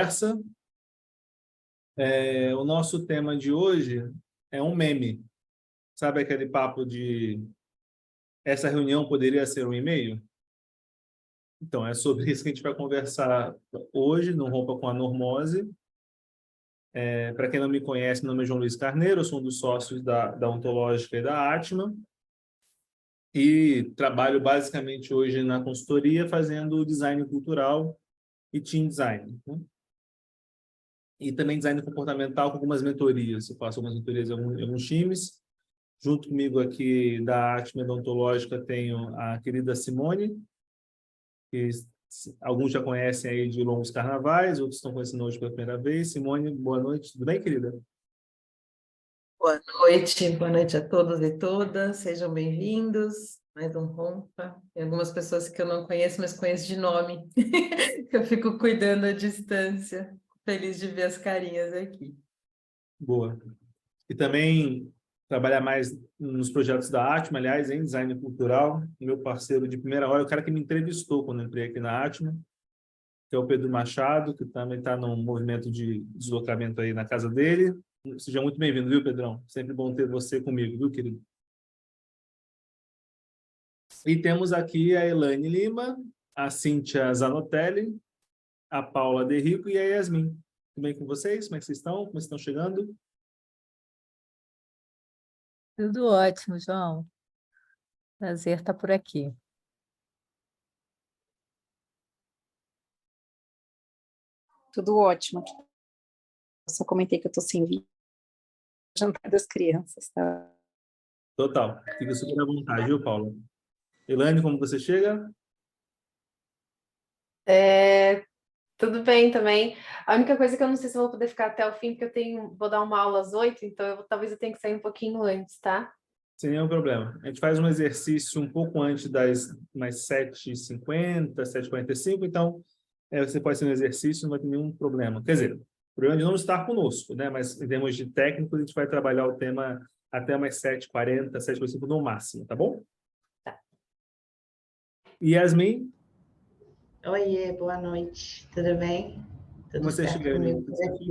conversa. O nosso tema de hoje é um meme. Sabe aquele papo de essa reunião poderia ser um e-mail? Então, é sobre isso que a gente vai conversar hoje, no Rompa com a Normose. Para quem não me conhece, meu nome é João Luiz Carneiro, eu sou um dos sócios da Ontológica e da Atma, e trabalho basicamente hoje na consultoria fazendo design cultural e team design, né? E também design comportamental com algumas mentorias. Eu faço algumas mentorias em alguns times. Junto comigo aqui da Atma e da Ontológica tenho a querida Simone, que alguns já conhecem aí de longos carnavais, outros estão conhecendo hoje pela primeira vez. Simone, boa noite. Tudo bem, querida? Boa noite a todos e todas, sejam bem-vindos. Mais um Rompa. Tem algumas pessoas que eu não conheço, mas conheço de nome, que eu fico cuidando à distância. Feliz de ver as carinhas aqui. Boa. E também trabalhar mais nos projetos da Atma, aliás, em design cultural. Meu parceiro de primeira hora, o cara que me entrevistou quando entrei aqui na Atma, que é o Pedro Machado, que também está num movimento de deslocamento aí na casa dele. Seja muito bem-vindo, viu, Pedrão? Sempre bom ter você comigo, viu, querido? E temos aqui a Elaine Lima, a Cíntia Zanotelli, a Paula De Rico e a Yasmin. Tudo bem com vocês? Como é que vocês estão? Como vocês estão chegando? Tudo ótimo, João. Prazer estar por aqui. Tudo ótimo. Eu só comentei que eu estou sem vídeo. Jantar das crianças, tá? Total. Fica super à vontade, viu, Paula? Elaine, como você chega? Tudo bem também. A única coisa que eu não sei se eu vou poder ficar até o fim, porque vou dar uma aula às 8, então talvez eu tenha que sair um pouquinho antes, tá? Sem nenhum problema. A gente faz um exercício um pouco antes das mais 7h50, 7h45, então você pode ser um exercício, não vai ter nenhum problema. Quer dizer, o problema de não estar conosco, né? Mas em termos de técnico, a gente vai trabalhar o tema até mais 7h40, 7h45 no máximo, tá bom? Tá. Yasmin? Oiê, boa noite. Tudo bem? Tudo Como você certo chega, comigo Yasmin? por aqui?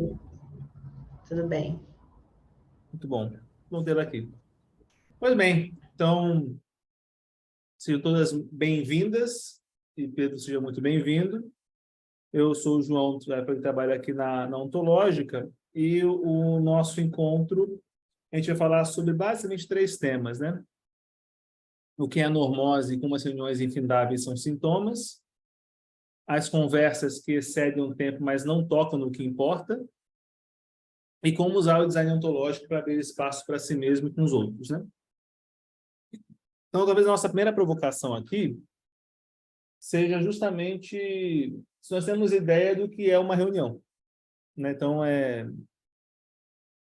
Tudo bem. Muito bom. Vamos tê-la aqui. Pois bem, então, sejam todas bem-vindas, e Pedro seja muito bem-vindo. Eu sou o João, que trabalho aqui na Ontológica, e o nosso encontro, a gente vai falar sobre basicamente 3 temas, né? O que é a normose e como as reuniões infindáveis são sintomas, as conversas que excedem o tempo, mas não tocam no que importa, e como usar o design ontológico para abrir espaço para si mesmo e com os outros, né? Então, talvez a nossa primeira provocação aqui seja justamente se nós temos ideia do que é uma reunião, né? Então, é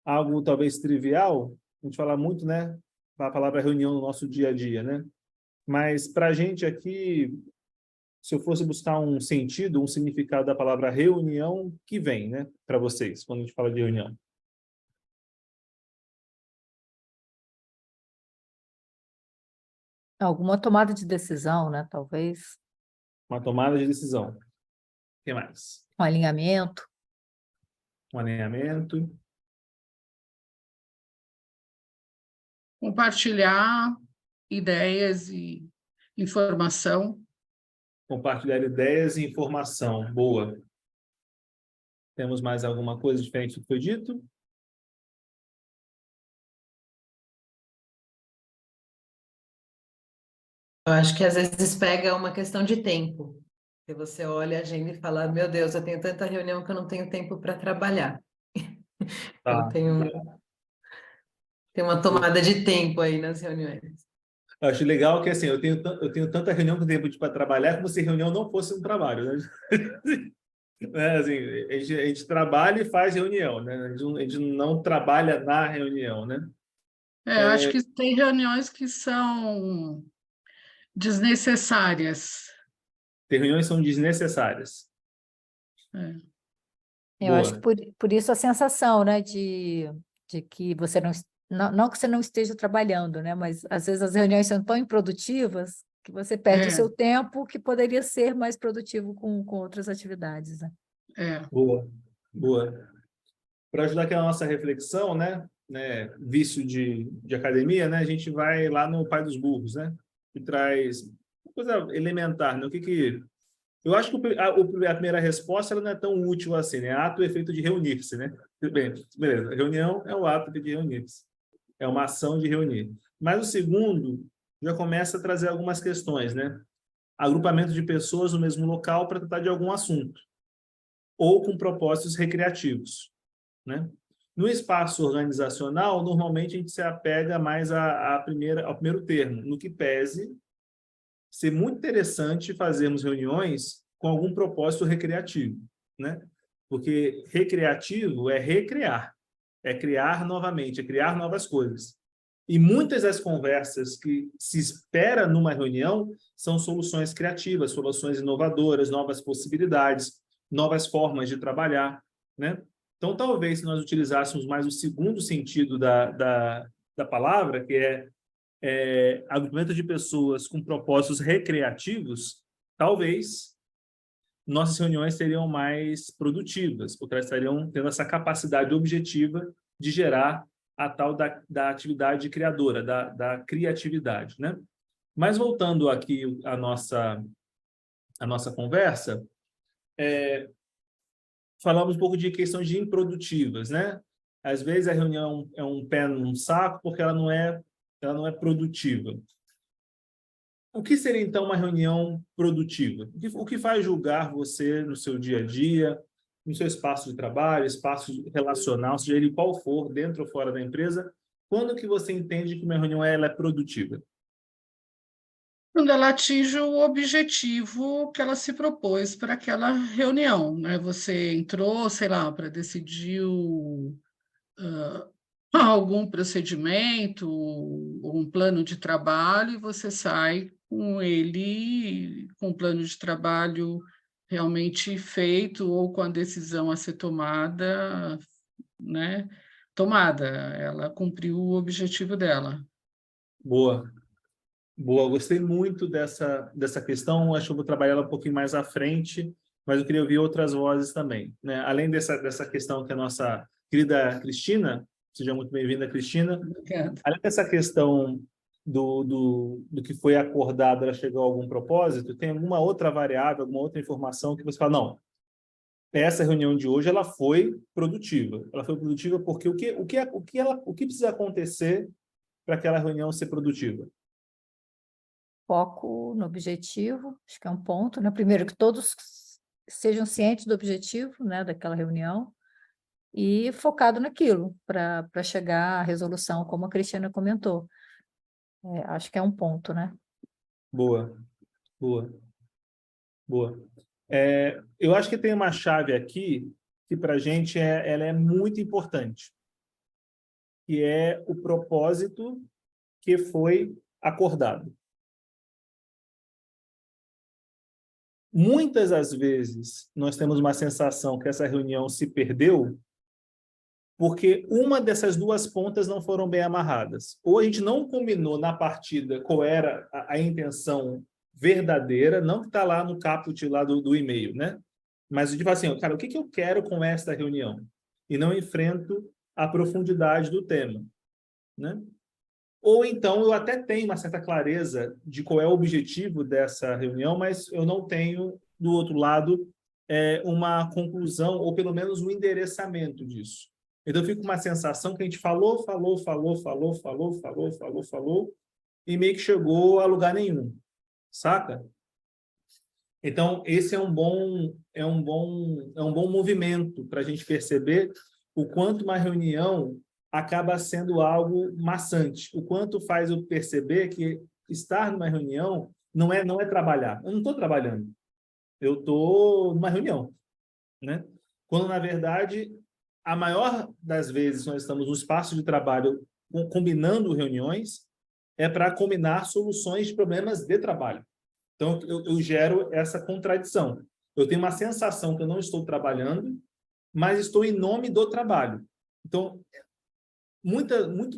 algo talvez trivial, a gente fala muito, né, a palavra reunião no nosso dia a dia, né? Mas para a gente aqui, se eu fosse buscar um sentido, um significado da palavra reunião, que vem, né, para vocês, quando a gente fala de reunião? Alguma tomada de decisão, né? Talvez Uma tomada de decisão. O que mais? um alinhamento. Um alinhamento. Compartilhar ideias e informação. Compartilhar ideias e informação. Boa. Temos mais alguma coisa diferente do que foi dito? Eu acho que às vezes pega uma questão de tempo. Que você olha a agenda e fala, meu Deus, eu tenho tanta reunião que eu não tenho tempo para trabalhar. Tá. Então tem uma tomada de tempo aí nas reuniões. Eu acho legal que assim, eu tenho tanta reunião com tempo para trabalhar como se reunião não fosse um trabalho, né? Assim, a gente trabalha e faz reunião, né? A gente não trabalha na reunião, né? Eu acho que tem reuniões que são desnecessárias. Tem reuniões que são desnecessárias. Eu Boa. acho que por isso a sensação, né, de que você não que você não esteja trabalhando, né, mas às vezes as reuniões são tão improdutivas que você perde o seu tempo que poderia ser mais produtivo com outras atividades, né? Boa. Boa. Para ajudar aqui a nossa reflexão, né, vício de academia, né, a gente vai lá no pai dos burros, né, que traz uma coisa elementar, né, eu acho que a primeira resposta ela não é tão útil assim, né, ato e efeito de reunir-se, né, bem, beleza, reunião é o ato de reunir-se, é uma ação de reunir, mas o segundo já começa a trazer algumas questões, né, agrupamento de pessoas no mesmo local para tratar de algum assunto, ou com propósitos recreativos, né? No espaço organizacional, normalmente a gente se apega mais ao primeiro termo, no que pese ser muito interessante fazermos reuniões com algum propósito recreativo, né? Porque recreativo é recriar, é criar novamente, é criar novas coisas. E muitas das conversas que se espera numa reunião são soluções criativas, soluções inovadoras, novas possibilidades, novas formas de trabalhar, né? Então, talvez, se nós utilizássemos mais o segundo sentido da palavra, que é agrupamento de pessoas com propósitos recreativos, talvez nossas reuniões seriam mais produtivas, porque elas estariam tendo essa capacidade objetiva de gerar a tal da atividade criadora, da criatividade, né? Mas voltando aqui à nossa conversa, falamos um pouco de questões de improdutivas, né? Às vezes a reunião é um pé num saco porque ela não é produtiva. O que seria, então, uma reunião produtiva? O que faz julgar você no seu dia a dia, no seu espaço de trabalho, espaço relacional, seja ele qual for, dentro ou fora da empresa, quando que você entende que uma reunião ela é produtiva? Quando ela atinge o objetivo que ela se propôs para aquela reunião, né? Você entrou, sei lá, para decidir algum procedimento, ou um plano de trabalho, e você sai com ele, com o plano de trabalho realmente feito, ou com a decisão a ser tomada, né? Tomada, ela cumpriu o objetivo dela. Boa. Boa, gostei muito dessa questão, acho que eu vou trabalhar ela um pouquinho mais à frente, mas eu queria ouvir outras vozes também, né? Além dessa questão que a nossa querida Cristina, seja muito bem-vinda, Cristina, Obrigada. além dessa questão do que foi acordado, ela chegou a algum propósito, tem alguma outra variável, alguma outra informação que você fala, não, essa reunião de hoje ela foi produtiva porque o que precisa acontecer para aquela reunião ser produtiva? Foco no objetivo, acho que é um ponto, né? Primeiro, que todos sejam cientes do objetivo, né, daquela reunião, e focado naquilo, para chegar à resolução, como a Cristina comentou. Acho que é um ponto, né? Boa, boa, boa. Eu acho que tem uma chave aqui que para a gente ela é muito importante, que é o propósito que foi acordado. Muitas das vezes nós temos uma sensação que essa reunião se perdeu porque uma dessas duas pontas não foram bem amarradas. Ou a gente não combinou na partida qual era a intenção verdadeira, não que está lá no caput lá do e-mail, né? Mas a gente fala assim, cara, o que eu quero com esta reunião? E não enfrento a profundidade do tema, né? Ou então eu até tenho uma certa clareza de qual é o objetivo dessa reunião, mas eu não tenho, do outro lado, uma conclusão, ou pelo menos um endereçamento disso. Então, eu fico com uma sensação que a gente falou, e meio que chegou a lugar nenhum, saca? Então, esse é um bom movimento para a gente perceber o quanto uma reunião acaba sendo algo maçante, o quanto faz eu perceber que estar numa reunião não é trabalhar. Eu não estou trabalhando, eu estou numa reunião, né? Quando, na verdade, a maior das vezes nós estamos no espaço de trabalho combinando reuniões, é para combinar soluções de problemas de trabalho. Então, eu gero essa contradição. Eu tenho uma sensação que eu não estou trabalhando, mas estou em nome do trabalho. Então, muito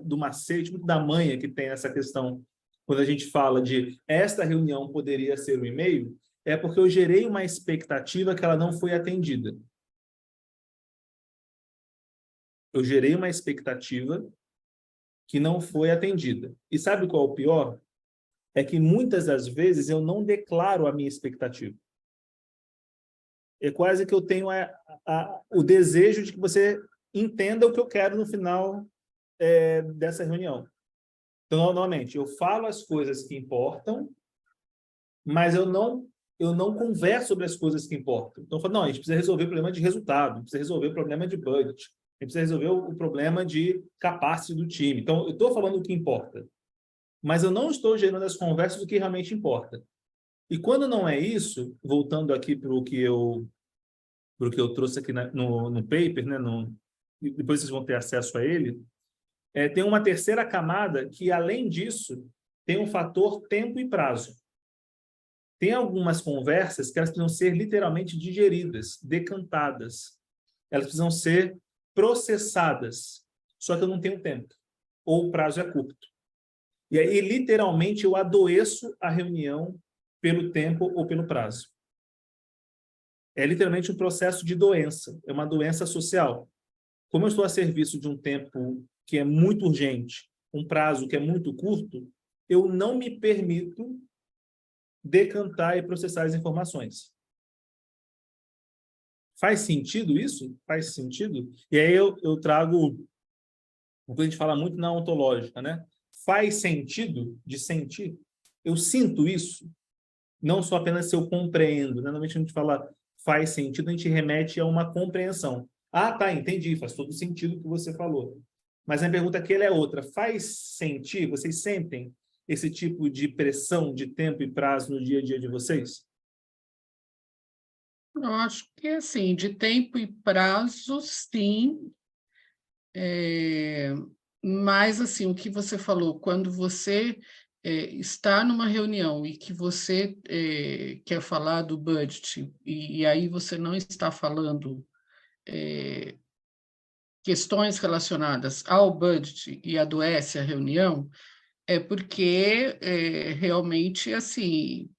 do macete, muito da manha que tem essa questão, quando a gente fala de esta reunião poderia ser um e-mail, é porque eu gerei uma expectativa que ela não foi atendida. Eu gerei uma expectativa que não foi atendida. E sabe qual é o pior? É que muitas das vezes eu não declaro a minha expectativa. É quase que eu tenho o desejo de que você entenda o que eu quero no final dessa reunião. Então, normalmente, eu falo as coisas que importam, mas eu não converso sobre as coisas que importam. Então, eu falo, não, a gente precisa resolver o problema de resultado, a gente precisa resolver o problema de budget, a gente precisa resolver o problema de capacity do time. Então, eu estou falando o que importa, mas eu não estou gerando as conversas do que realmente importa. E quando não é isso, voltando aqui para o que eu trouxe aqui no paper, né, e depois vocês vão ter acesso a ele, tem uma terceira camada que, além disso, tem um fator tempo e prazo. Tem algumas conversas que elas precisam ser literalmente digeridas, decantadas. Elas precisam ser processadas. Só que eu não tenho tempo. Ou o prazo é curto. E aí, literalmente, eu adoeço a reunião pelo tempo ou pelo prazo. É literalmente um processo de doença. É uma doença social. Como eu estou a serviço de um tempo que é muito urgente, um prazo que é muito curto, eu não me permito decantar e processar as informações. Faz sentido isso? Faz sentido? E aí eu trago o que a gente fala muito na ontológica, né? Faz sentido de sentir? Eu sinto isso? Não só apenas se eu compreendo, né? Normalmente a gente fala faz sentido, a gente remete a uma compreensão. Ah, tá, entendi, faz todo sentido o que você falou. Mas a pergunta aqui é outra. Faz sentir? Vocês sentem esse tipo de pressão de tempo e prazo no dia a dia de vocês? Eu acho que, assim, de tempo e prazo, sim. Mas, assim, o que você falou, quando você está numa reunião e que você quer falar do budget, e aí você não está falando questões relacionadas ao budget e adoece a reunião, é porque realmente, assim,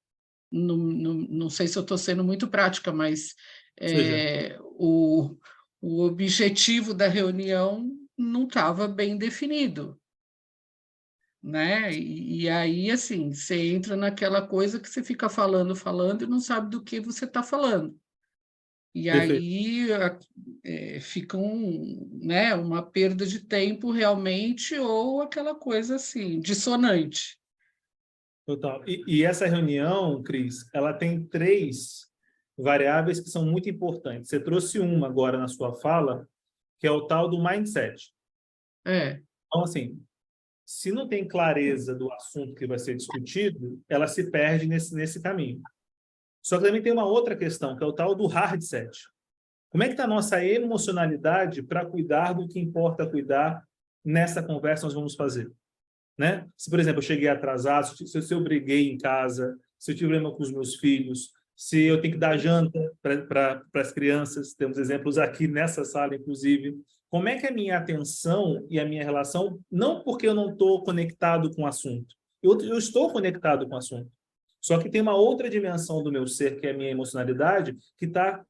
não sei se eu estou sendo muito prática, mas Seja. o objetivo da reunião não estava bem definido, né? E aí, assim, você entra naquela coisa que você fica falando e não sabe do que você está falando. E Perfeito. aí fica né, uma perda de tempo realmente, ou aquela coisa assim, dissonante. Total. E essa reunião, Cris, ela tem 3 variáveis que são muito importantes. Você trouxe uma agora na sua fala, que é o tal do mindset. Então, assim, se não tem clareza do assunto que vai ser discutido, ela se perde nesse caminho. Só que também tem uma outra questão, que é o tal do hard set. Como é que está a nossa emocionalidade para cuidar do que importa cuidar nessa conversa que nós vamos fazer? Né? Se, por exemplo, eu cheguei atrasado, se eu briguei em casa, se eu tive problema com os meus filhos, se eu tenho que dar janta para as crianças, temos exemplos aqui nessa sala, inclusive. Como é que é a minha atenção e a minha relação, não porque eu não estou conectado com o assunto, eu estou conectado com o assunto, só que tem uma outra dimensão do meu ser, que é a minha emocionalidade, que está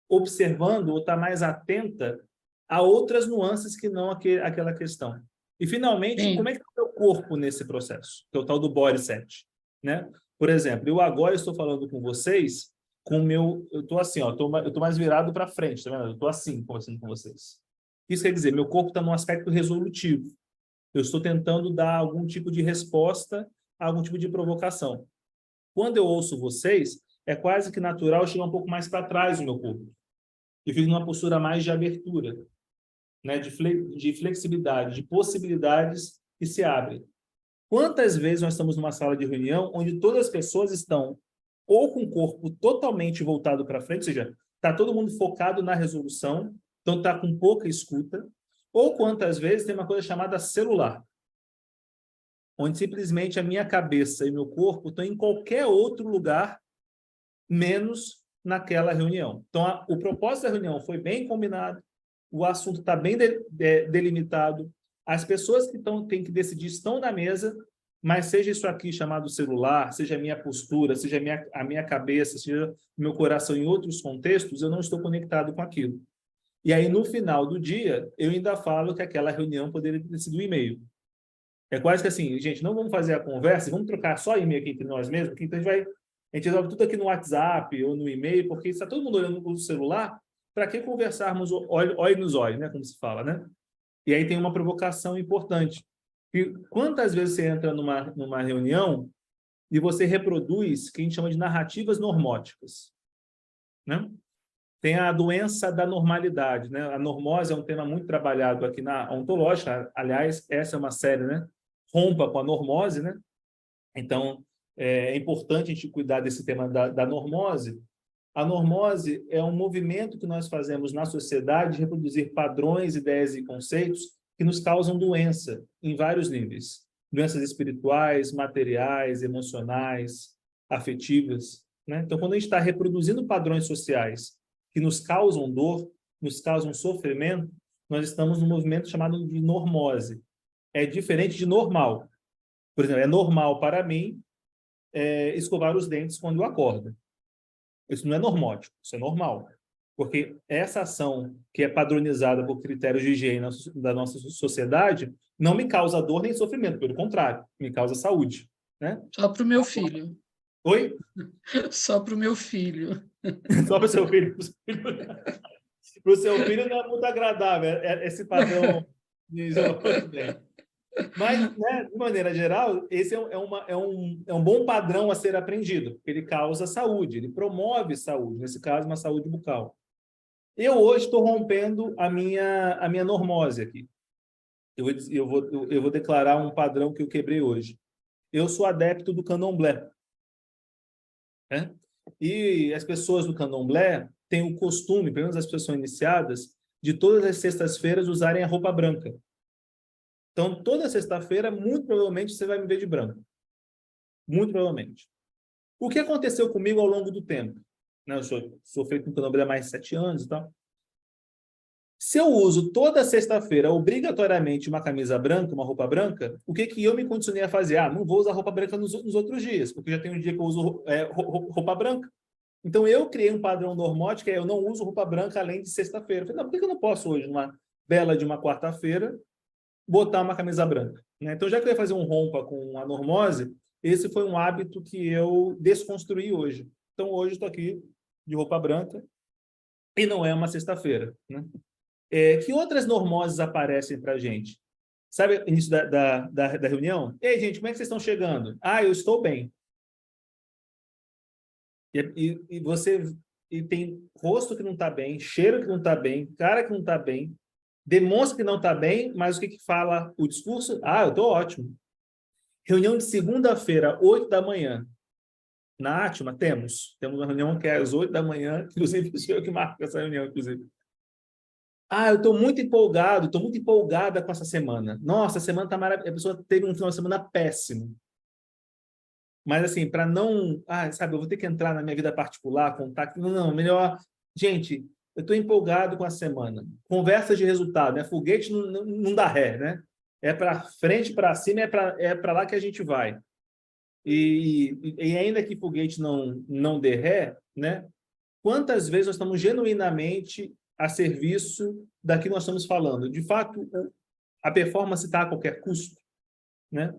observando ou está mais atenta a outras nuances que não aquela questão. E, finalmente, Sim. como é que está o meu corpo nesse processo? Que é o tal do body set, né? Por exemplo, eu agora estou falando com vocês com o meu... Eu estou assim, ó, eu estou mais virado para frente, tá vendo? Eu estou assim, conversando com vocês. Isso quer dizer, meu corpo está num aspecto resolutivo. Eu estou tentando dar algum tipo de resposta a algum tipo de provocação. Quando eu ouço vocês, é quase que natural chegar um pouco mais para trás do meu corpo. Eu fico numa postura mais de abertura, né, de flexibilidade, de possibilidades que se abrem. Quantas vezes nós estamos numa sala de reunião onde todas as pessoas estão ou com o corpo totalmente voltado para frente, ou seja, está todo mundo focado na resolução, então está com pouca escuta, ou quantas vezes tem uma coisa chamada celular, onde simplesmente a minha cabeça e meu corpo estão em qualquer outro lugar, menos naquela reunião. Então, o propósito da reunião foi bem combinado, o assunto está bem delimitado, as pessoas que têm que decidir estão na mesa, mas seja isso aqui chamado celular, seja a minha postura, seja a minha cabeça, seja o meu coração em outros contextos, eu não estou conectado com aquilo. E aí, no final do dia, eu ainda falo que aquela reunião poderia ter sido um e-mail. É quase que assim, gente, não vamos fazer a conversa, vamos trocar só e-mail aqui entre nós mesmos, porque então a gente resolve tudo aqui no WhatsApp ou no e-mail, porque está todo mundo olhando no celular, para que conversarmos olho nos olhos, né, como se fala, né? E aí tem uma provocação importante. E quantas vezes você entra numa reunião e você reproduz o que a gente chama de narrativas normóticas, né? Tem a doença da normalidade, né? A normose é um tema muito trabalhado aqui na ontológica. Aliás, essa é uma série, né? Rompa com a normose, né? Então, é importante a gente cuidar desse tema da normose. A normose é um movimento que nós fazemos na sociedade de reproduzir padrões, ideias e conceitos que nos causam doença em vários níveis. Doenças espirituais, materiais, emocionais, afetivas, né? Então, quando a gente está reproduzindo padrões sociais que nos causam dor, nos causam sofrimento, nós estamos num movimento chamado de normose. É diferente de normal. Por exemplo, é normal para mim escovar os dentes quando eu acordo. Isso não é normótico, isso é normal. Porque essa ação que é padronizada por critérios de higiene da nossa sociedade não me causa dor nem sofrimento, pelo contrário, me causa saúde, né? Só para o meu filho. Oi? Só para o meu filho. Só para o seu filho. Para o seu filho não é muito agradável esse padrão de isolamento de dente. Mas, né, de maneira geral, esse é um bom padrão a ser aprendido, porque ele causa saúde, ele promove saúde, nesse caso, uma saúde bucal. Eu hoje estou rompendo a minha normose aqui. Eu vou declarar um padrão que eu quebrei hoje. Eu sou adepto do candomblé. Né? E as pessoas do candomblé têm o costume, pelo menos as pessoas são iniciadas, de todas as sextas-feiras usarem a roupa branca. Então, toda sexta-feira, muito provavelmente, você vai me ver de branco. Muito provavelmente. O que aconteceu comigo ao longo do tempo? Né? Eu sou feito no candomblé há mais de 7 anos e tal. Se eu uso toda sexta-feira, obrigatoriamente, uma camisa branca, uma roupa branca, o que eu me condicionei a fazer? Não vou usar roupa branca nos outros dias, porque já tem um dia que eu uso roupa branca. Então, eu criei um padrão normótico, eu não uso roupa branca além de sexta-feira. Falei, não, por que eu não posso hoje, numa bela de uma quarta-feira, botar uma camisa branca? Né? Então, já que eu ia fazer um rompa com a normose, esse foi um hábito que eu desconstruí hoje. Então, hoje eu estou aqui de roupa branca e não é uma sexta-feira, né? Que outras normoses aparecem para a gente? Sabe, início da reunião? Ei, gente, como é que vocês estão chegando? Eu estou bem. E você tem rosto que não está bem, cheiro que não está bem, cara que não está bem, demonstra que não está bem, mas o que fala o discurso? Eu estou ótimo. Reunião de segunda-feira, 8 da manhã. Na Atma, temos uma reunião que é às 8 da manhã, inclusive sou eu que marco essa reunião, inclusive. Eu estou muito empolgado, estou muito empolgada com essa semana. Nossa, a semana está maravilhosa. A pessoa teve um final de semana péssimo. Mas, assim, para não... sabe, eu vou ter que entrar na minha vida particular, contar... Não, melhor... Gente, eu estou empolgado com a semana. Conversa de resultado, né? Foguete não dá ré, né? É para frente, para cima, é para lá que a gente vai. E ainda que foguete não dê ré, né? Quantas vezes nós estamos genuinamente a serviço da que nós estamos falando? De fato, a performance está a qualquer custo, né?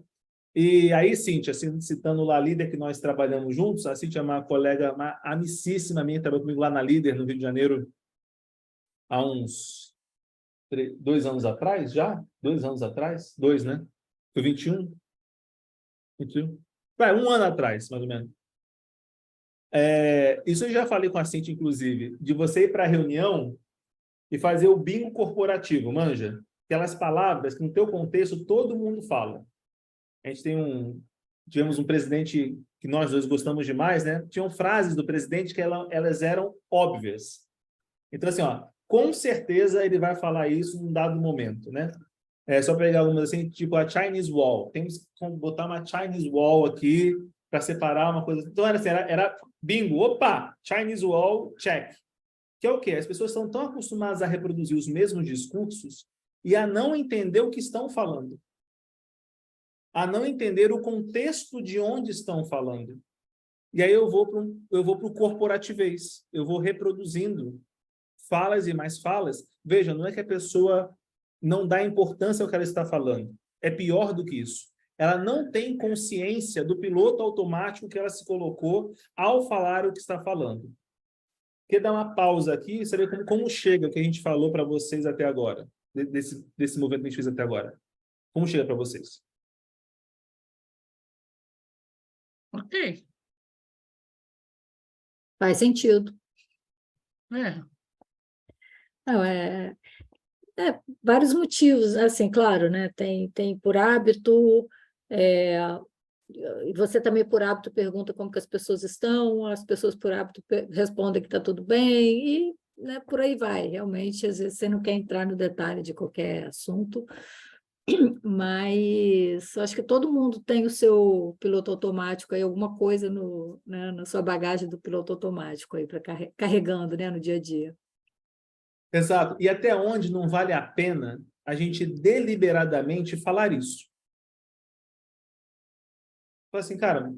E aí, Cíntia, citando lá a Líder, que nós trabalhamos juntos, a Cíntia é uma colega, uma amicíssima minha, trabalhou comigo lá na Líder, no Rio de Janeiro, há uns 2 anos atrás, já? 2 anos atrás? 2, né? Foi 21? 21? Um ano atrás, mais ou menos. Isso eu já falei com a Cíntia, inclusive, de você ir para a reunião e fazer o bingo corporativo, manja? Aquelas palavras que, no teu contexto, todo mundo fala. A gente tivemos um presidente que nós dois gostamos demais, né? Tinham frases do presidente que elas eram óbvias. Então, assim, com certeza ele vai falar isso num dado momento, né? Só pegar algumas assim, tipo a Chinese Wall. Temos que botar uma Chinese Wall aqui para separar uma coisa. Então, era bingo. Opa! Chinese Wall, check. Que é o quê? As pessoas estão tão acostumadas a reproduzir os mesmos discursos e a não entender o que estão falando. A não entender o contexto de onde estão falando. E aí eu vou para o corporativez. Eu vou reproduzindo falas e mais falas Veja, não é que a pessoa não dá importância ao que ela está falando. É pior do que isso. Ela não tem consciência do piloto automático que ela se colocou ao falar o que está falando. Quer dar uma pausa aqui e saber como chega o que a gente falou para vocês até agora, desse movimento que a gente fez até agora. Como chega para vocês? Ok. Faz sentido. É. Não, vários motivos, assim, claro, né? Tem por hábito, e você também por hábito pergunta como que as pessoas estão, as pessoas por hábito respondem que está tudo bem, e né, por aí vai. Realmente, às vezes você não quer entrar no detalhe de qualquer assunto, mas eu acho que todo mundo tem o seu piloto automático aí, alguma coisa né, na sua bagagem do piloto automático aí, para carregando, né, no dia a dia. Exato. E até onde não vale a pena a gente deliberadamente falar isso? Fala assim, cara,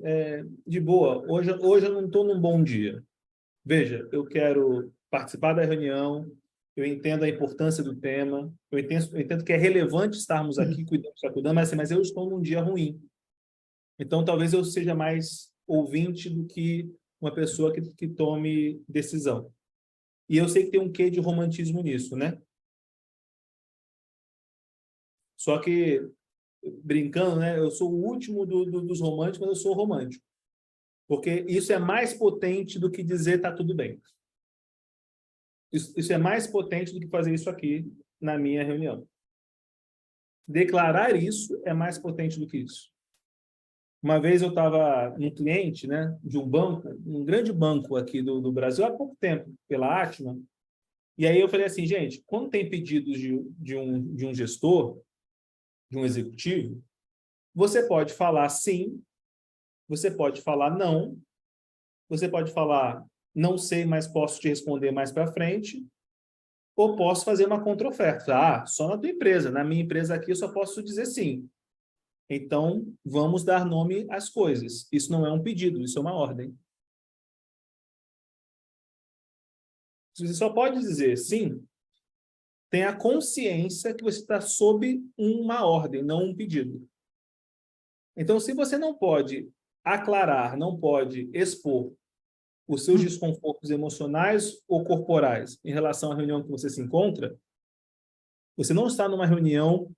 de boa, hoje eu não estou num bom dia. Veja, eu quero participar da reunião, eu entendo a importância do tema, eu entendo que é relevante estarmos aqui cuidando, mas eu estou num dia ruim. Então, talvez eu seja mais ouvinte do que uma pessoa que tome decisão. E eu sei que tem um quê de romantismo nisso, né? Só que, brincando, né? Eu sou o último dos românticos, mas eu sou romântico. Porque isso é mais potente do que dizer tá tudo bem. Isso é mais potente do que fazer isso aqui na minha reunião. Declarar isso é mais potente do que isso. Uma vez eu estava um cliente, né, de um banco, um grande banco aqui do Brasil, há pouco tempo, pela Atman, e aí eu falei assim, gente, quando tem pedidos de um gestor, de um executivo, você pode falar sim, você pode falar não, você pode falar não sei, mas posso te responder mais para frente, ou posso fazer uma contra-oferta. Ah, só na tua empresa, na minha empresa aqui eu só posso dizer sim. Então, vamos dar nome às coisas. Isso não é um pedido, isso é uma ordem. Você só pode dizer sim, tenha consciência que você está sob uma ordem, não um pedido. Então, se você não pode aclarar, não pode expor os seus desconfortos emocionais ou corporais em relação à reunião que você se encontra, você não está numa reunião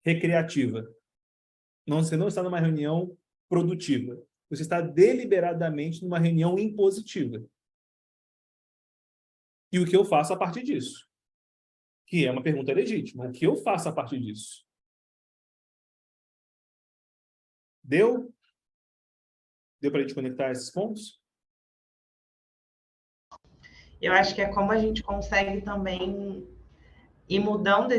recreativa. Você não está numa reunião produtiva. Você está deliberadamente numa reunião impositiva. E o que eu faço a partir disso? Que é uma pergunta legítima. O que eu faço a partir disso? Deu? Deu para a gente conectar esses pontos? Eu acho que é como a gente consegue também ir mudando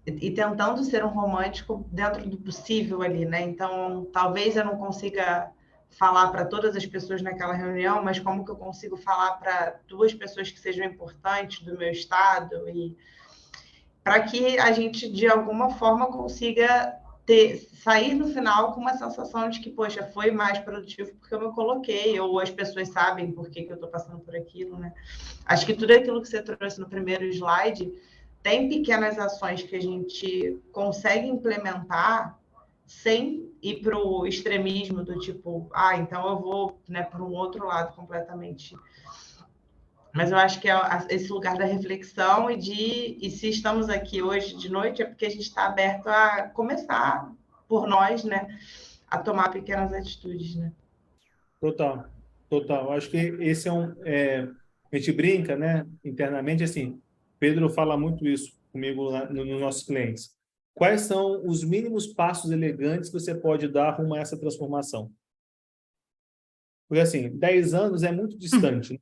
e tentando ser um romântico dentro do possível ali, né? Então, talvez eu não consiga falar para todas as pessoas naquela reunião, mas como que eu consigo falar para 2 pessoas que sejam importantes do meu estado e para que a gente de alguma forma consiga sair no final com uma sensação de que, poxa, foi mais produtivo porque eu me coloquei, ou as pessoas sabem por que eu estou passando por aquilo, né? Acho que tudo aquilo que você trouxe no primeiro slide tem pequenas ações que a gente consegue implementar sem ir para o extremismo do tipo, então eu vou, né, para um outro lado completamente. Mas eu acho que é esse lugar da reflexão e se estamos aqui hoje de noite é porque a gente está aberto a começar por nós, né, a tomar pequenas atitudes, né? Total, total. Acho que esse a gente brinca, né, internamente, assim, Pedro fala muito isso comigo nos nossos clientes. Quais são os mínimos passos elegantes que você pode dar rumo a essa transformação? Porque, assim, 10 anos é muito distante, né?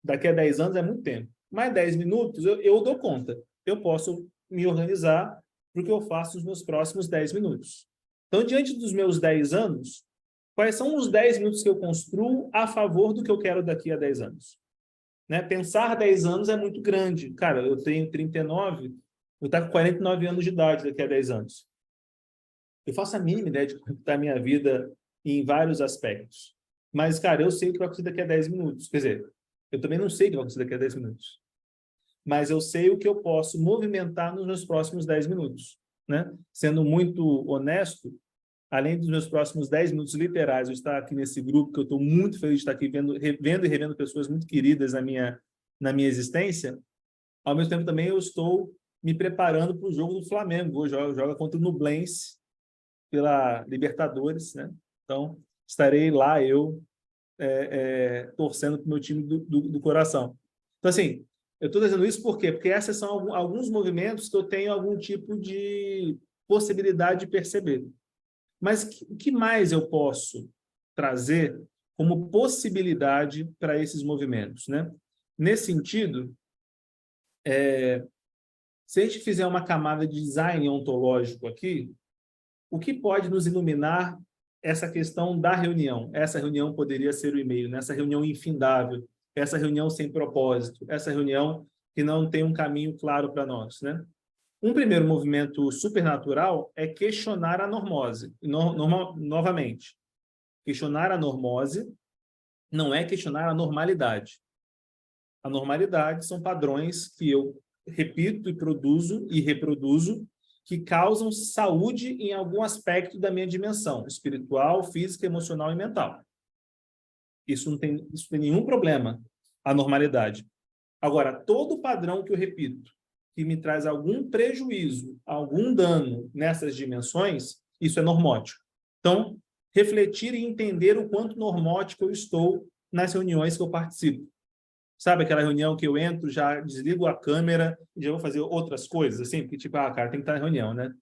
Daqui a 10 anos é muito tempo. Mais 10 minutos eu dou conta. Eu posso me organizar para o que eu faço nos meus próximos 10 minutos. Então, diante dos meus 10 anos, quais são os 10 minutos que eu construo a favor do que eu quero daqui a 10 anos? Né? Pensar 10 anos é muito grande. Cara, eu tenho 39, eu vou estar com 49 anos de idade daqui a 10 anos. Eu faço a mínima ideia de como está a minha vida em vários aspectos. Mas, cara, eu sei o que vai acontecer daqui a 10 minutos. Quer dizer, eu também não sei o que vai acontecer daqui a 10 minutos. mas eu sei o que eu posso movimentar nos meus próximos 10 minutos, né? Sendo muito honesto, além dos meus próximos 10 minutos literais, eu estar aqui nesse grupo, que eu estou muito feliz de estar aqui vendo e revendo pessoas muito queridas na minha existência, ao mesmo tempo também eu estou me preparando para o jogo do Flamengo. Hoje joga contra o Nublense pela Libertadores, né? Então, estarei lá, torcendo para o meu time do coração. Então, assim, eu estou dizendo isso por quê? Porque esses são alguns movimentos que eu tenho algum tipo de possibilidade de perceber. Mas o que mais eu posso trazer como possibilidade para esses movimentos, né? Nesse sentido, se a gente fizer uma camada de design ontológico aqui, o que pode nos iluminar essa questão da reunião? Essa reunião poderia ser o e-mail, né? Essa reunião infindável, essa reunião sem propósito, essa reunião que não tem um caminho claro para nós, né? Um primeiro movimento supernatural é questionar a normose. Novamente, questionar a normose não é questionar a normalidade. A normalidade são padrões que eu repito e produzo e reproduzo que causam saúde em algum aspecto da minha dimensão, espiritual, física, emocional e mental. Isso não tem nenhum problema, a normalidade. Agora, todo padrão que eu repito, que me traz algum prejuízo, algum dano nessas dimensões, isso é normótico. Então, refletir e entender o quanto normótico eu estou nas reuniões que eu participo. Sabe aquela reunião que eu entro, já desligo a câmera e já vou fazer outras coisas, assim? Porque, tipo, cara, tem que estar na reunião, né?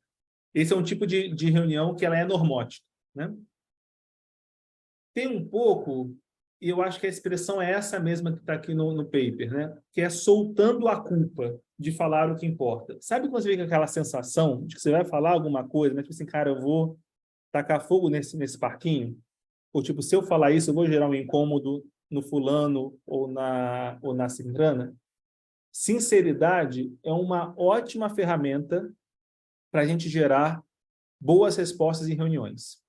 Esse é um tipo de reunião que ela é normótica, né? Tem um pouco, e eu acho que a expressão é essa mesma que está aqui no paper, né? Que é soltando a culpa de falar o que importa. Sabe quando você fica com aquela sensação de que você vai falar alguma coisa, né? Tipo assim, cara, eu vou tacar fogo nesse parquinho? Ou, tipo, se eu falar isso, eu vou gerar um incômodo no fulano ou na ciclana? Sinceridade é uma ótima ferramenta para a gente gerar boas respostas em reuniões.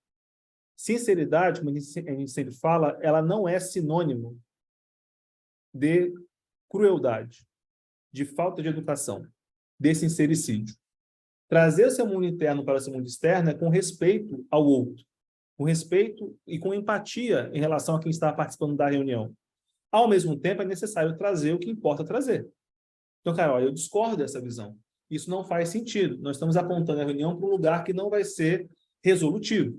Sinceridade, como a gente sempre fala, ela não é sinônimo de crueldade, de falta de educação, de sincericídio. Trazer o seu mundo interno para o seu mundo externo é com respeito ao outro, com respeito e com empatia em relação a quem está participando da reunião. Ao mesmo tempo, é necessário trazer o que importa trazer. Então, cara, olha, eu discordo dessa visão. Isso não faz sentido. Nós estamos apontando a reunião para um lugar que não vai ser resolutivo.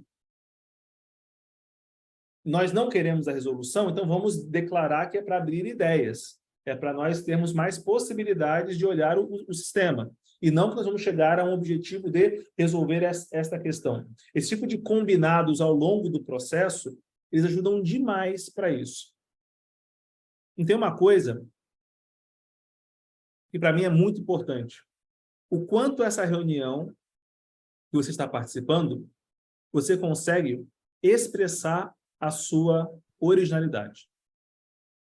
Nós não queremos a resolução, então vamos declarar que é para abrir ideias. É para nós termos mais possibilidades de olhar o sistema. E não que nós vamos chegar a um objetivo de resolver esta questão. Esse tipo de combinados ao longo do processo, eles ajudam demais para isso. E tem uma coisa que para mim é muito importante. O quanto essa reunião que você está participando, você consegue expressar a sua originalidade.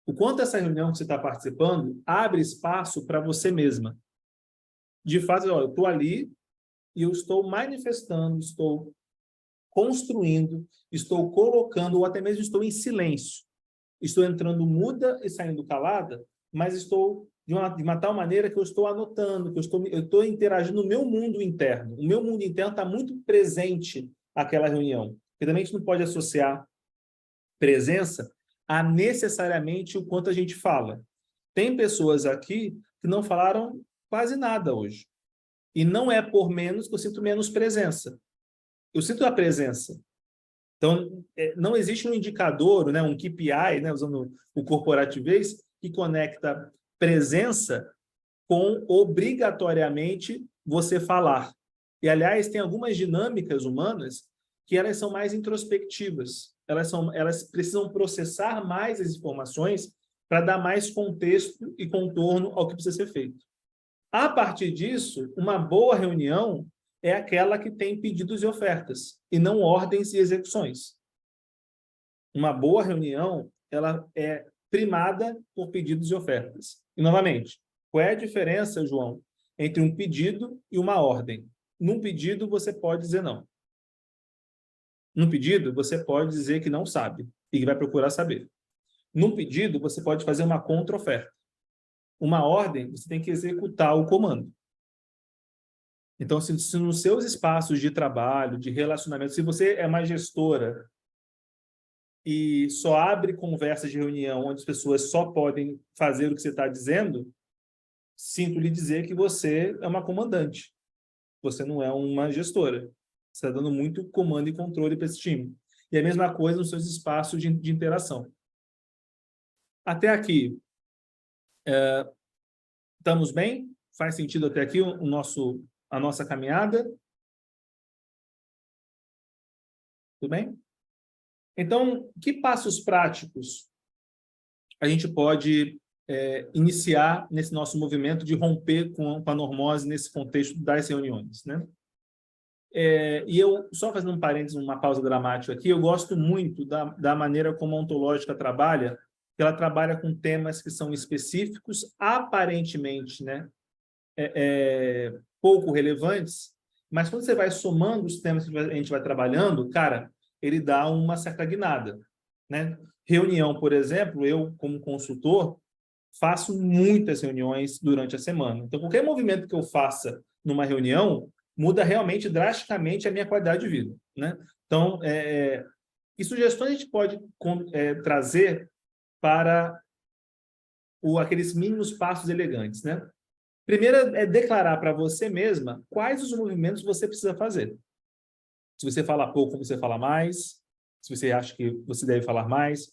O quanto essa reunião que você está participando abre espaço para você mesma. De fato, eu estou ali e eu estou manifestando, estou construindo, estou colocando, ou até mesmo estou em silêncio. Estou entrando muda e saindo calada, mas estou de uma tal maneira que eu estou anotando, que eu estou interagindo no meu mundo interno. O meu mundo interno está muito presente àquela reunião. Porque também a gente não pode associar presença a necessariamente o quanto a gente fala. Tem pessoas aqui que não falaram quase nada hoje. E não é por menos que eu sinto menos presença. Eu sinto a presença. Então, não existe um indicador, né, um KPI, né, usando o corporativez, que conecta presença com obrigatoriamente você falar. E, aliás, tem algumas dinâmicas humanas que elas são mais introspectivas. Elas precisam processar mais as informações para dar mais contexto e contorno ao que precisa ser feito. A partir disso, uma boa reunião é aquela que tem pedidos e ofertas, e não ordens e execuções. Uma boa reunião, ela é primada por pedidos e ofertas. E, novamente, qual é a diferença, João, entre um pedido e uma ordem? Num pedido, você pode dizer não. Num pedido, você pode dizer que não sabe e que vai procurar saber. Num pedido, você pode fazer uma contra-oferta. uma ordem, você tem que executar o comando. Então, se nos seus espaços de trabalho, de relacionamento, se você é uma gestora e só abre conversas de reunião onde as pessoas só podem fazer o que você está dizendo, sinto lhe dizer que você é uma comandante. Você não é uma gestora. Você está dando muito comando e controle para esse time. E a mesma coisa nos seus espaços de interação. Até aqui, estamos bem? Faz sentido até aqui a nossa caminhada? Tudo bem? Então, que passos práticos a gente pode iniciar nesse nosso movimento de romper com a normose nesse contexto das reuniões, né? E eu, só fazendo um parênteses, uma pausa dramática aqui, eu gosto muito da maneira como a ontológica trabalha, que ela trabalha com temas que são específicos, aparentemente, né, pouco relevantes, mas quando você vai somando os temas que a gente vai trabalhando, cara, ele dá uma certa guinada, né? Reunião, por exemplo, eu, como consultor, faço muitas reuniões durante a semana. Então, qualquer movimento que eu faça numa reunião muda realmente drasticamente a minha qualidade de vida, né? Então, que sugestões a gente pode trazer para aqueles mínimos passos elegantes, né? Primeiro é declarar para você mesma quais os movimentos você precisa fazer. Se você fala pouco, você fala mais. Se você acha que você deve falar mais.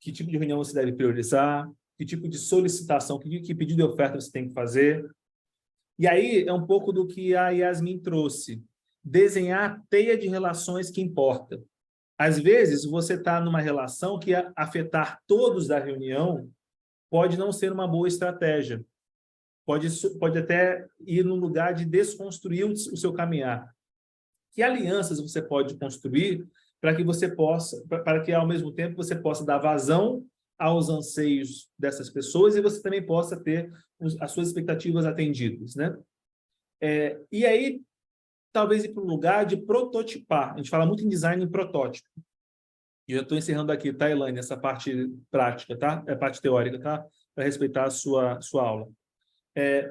Que tipo de reunião você deve priorizar. Que tipo de solicitação, que pedido de oferta você tem que fazer. E aí é um pouco do que a Yasmin trouxe. Desenhar a teia de relações que importa. Às vezes, você está numa relação que afetar todos da reunião pode não ser uma boa estratégia. Pode até ir no lugar de desconstruir o seu caminhar. Que alianças você pode construir para que você possa, para que ao mesmo tempo você possa dar vazão aos anseios dessas pessoas e você também possa ter as suas expectativas atendidas, né? E aí, talvez ir para um lugar de prototipar. A gente fala muito em design em protótipo. E eu estou encerrando aqui, tá, Elaine, essa parte prática, tá? É a parte teórica, tá? Para respeitar a sua aula.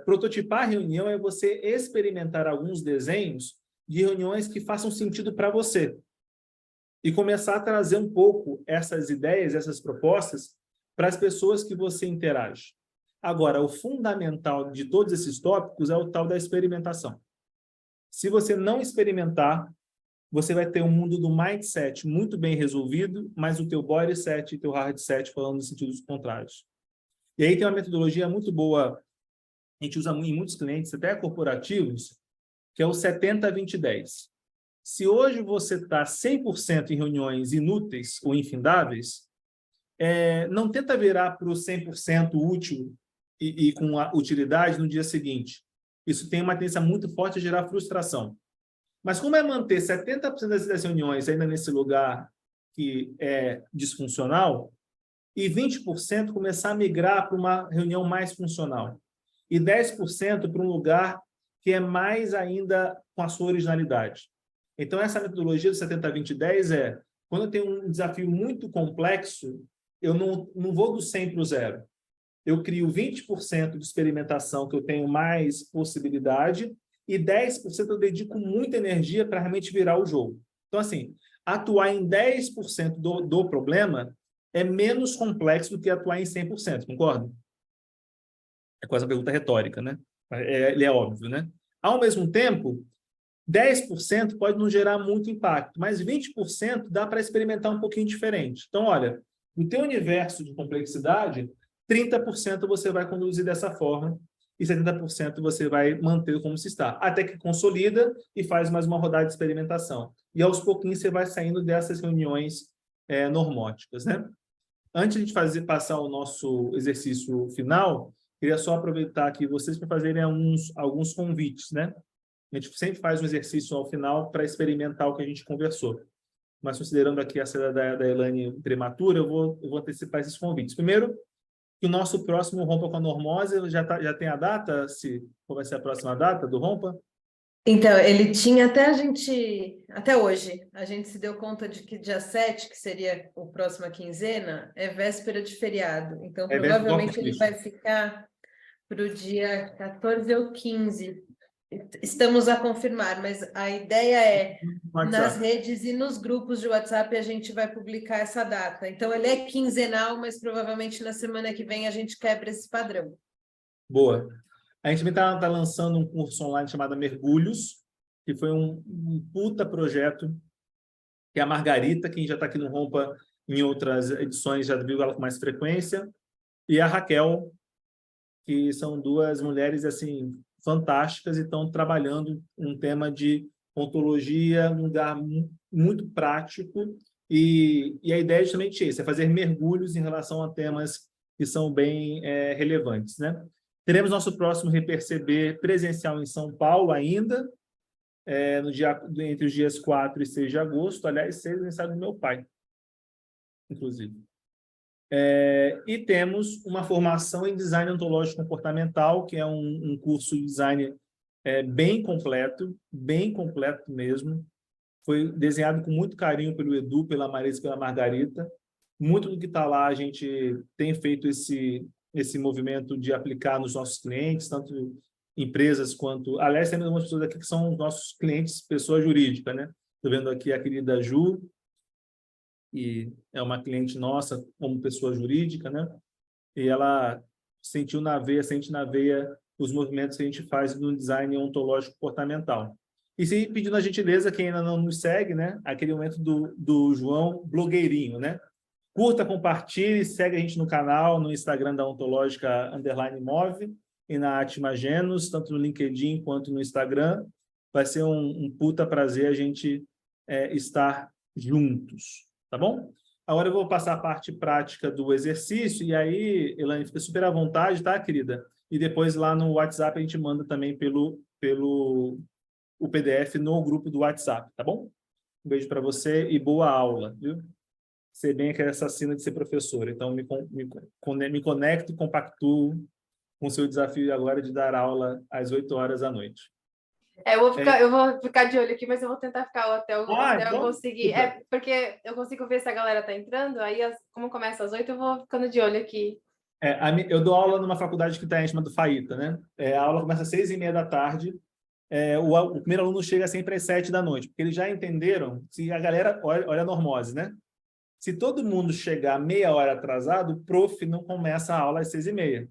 Prototipar a reunião é você experimentar alguns desenhos de reuniões que façam sentido para você e começar a trazer um pouco essas ideias, essas propostas para as pessoas que você interage. Agora, o fundamental de todos esses tópicos é o tal da experimentação. Se você não experimentar, você vai ter um mundo do mindset muito bem resolvido, mas o teu body set e o teu hard set falando em sentidos contrários. E aí tem uma metodologia muito boa, a gente usa em muitos clientes, até corporativos, que é o 70-20-10. Se hoje você está 100% em reuniões inúteis ou infindáveis, não tenta virar para o 100% útil e com a utilidade no dia seguinte. Isso tem uma tendência muito forte a gerar frustração. Mas como é manter 70% das reuniões ainda nesse lugar que é disfuncional e 20% começar a migrar para uma reunião mais funcional e 10% para um lugar que é mais ainda com a sua originalidade. Então, essa metodologia do 70-20-10 quando eu tenho um desafio muito complexo, eu não vou do 100 para o 0. Eu crio 20% de experimentação que eu tenho mais possibilidade e 10% eu dedico muita energia para realmente virar o jogo. Então, assim, atuar em 10% do problema é menos complexo do que atuar em 100%, concorda? É quase uma pergunta retórica, né? Ele é óbvio, né? Ao mesmo tempo, 10% pode não gerar muito impacto, mas 20% dá para experimentar um pouquinho diferente. Então, olha, no teu universo de complexidade, 30% você vai conduzir dessa forma e 70% você vai manter como se está, até que consolida e faz mais uma rodada de experimentação. E aos pouquinhos você vai saindo dessas reuniões normóticas, né? Antes de a gente passar o nosso exercício final, queria só aproveitar aqui vocês para fazerem alguns convites, né? A gente sempre faz um exercício ao final para experimentar o que a gente conversou. Mas considerando aqui a saída da Elaine prematura, eu vou antecipar esses convites. Primeiro, que o nosso próximo Rompa com a Normose já tem a data? Qual vai ser a próxima data do Rompa? Então, ele tinha até hoje, a gente se deu conta de que dia 7, que seria a próxima quinzena, é véspera de feriado. Então, provavelmente ele vai ficar para o dia 14 ou 15. Estamos a confirmar, mas a ideia é, nas redes e nos grupos de WhatsApp, a gente vai publicar essa data. Então, ele é quinzenal, mas provavelmente na semana que vem a gente quebra esse padrão. Boa. A gente também está lançando um curso online chamado Mergulhos, que foi um puta projeto, que é a Margarita, quem já está aqui no Rompa em outras edições, já viu ela com mais frequência, e a Raquel, que são duas mulheres assim fantásticas e estão trabalhando um tema de ontologia num lugar muito prático, e a ideia é justamente isso, é fazer mergulhos em relação a temas que são bem relevantes, né? Teremos nosso próximo Reperceber presencial em São Paulo ainda, entre os dias 4 e 6 de agosto, aliás, 6 é aniversário do meu pai, inclusive. E temos uma formação em Design Ontológico Comportamental, que é um curso de design bem completo mesmo. Foi desenhado com muito carinho pelo Edu, pela Marisa e pela Margarita. Muito do que está lá a gente tem feito esse movimento de aplicar nos nossos clientes, tanto empresas quanto... Aliás, temos algumas pessoas aqui que são nossos clientes, pessoa jurídica, né? Estou vendo aqui a querida Ju, e é uma cliente nossa como pessoa jurídica, né? E ela sente na veia os movimentos que a gente faz no design ontológico comportamental. E se pedindo a gentileza, quem ainda não nos segue, né? Aquele momento do João blogueirinho, né? Curta, compartilhe, segue a gente no canal, no Instagram da Ontológica _move e na Atmagenos, tanto no LinkedIn quanto no Instagram. Vai ser um puta prazer a gente estar juntos. Tá bom? Agora eu vou passar a parte prática do exercício, e aí, Elaine, fica super à vontade, tá, querida? E depois lá no WhatsApp a gente manda também pelo o PDF no grupo do WhatsApp, tá bom? Um beijo para você e boa aula, viu? Sei bem que é assassina de ser professora, então me conecto e compactuo com o seu desafio agora de dar aula às 8 horas da noite. Eu vou ficar de olho aqui, mas eu vou tentar ficar até eu então, conseguir. Porque eu consigo ver se a galera está entrando, aí como começa às 8, eu vou ficando de olho aqui. Eu dou aula numa faculdade que está chamada FAITA, né? A aula começa às 6h30 da tarde. O primeiro aluno chega sempre às 7 da noite, porque eles já entenderam, se a galera, olha a normose, né? Se todo mundo chegar meia hora atrasado, o prof não começa a aula às 6h30.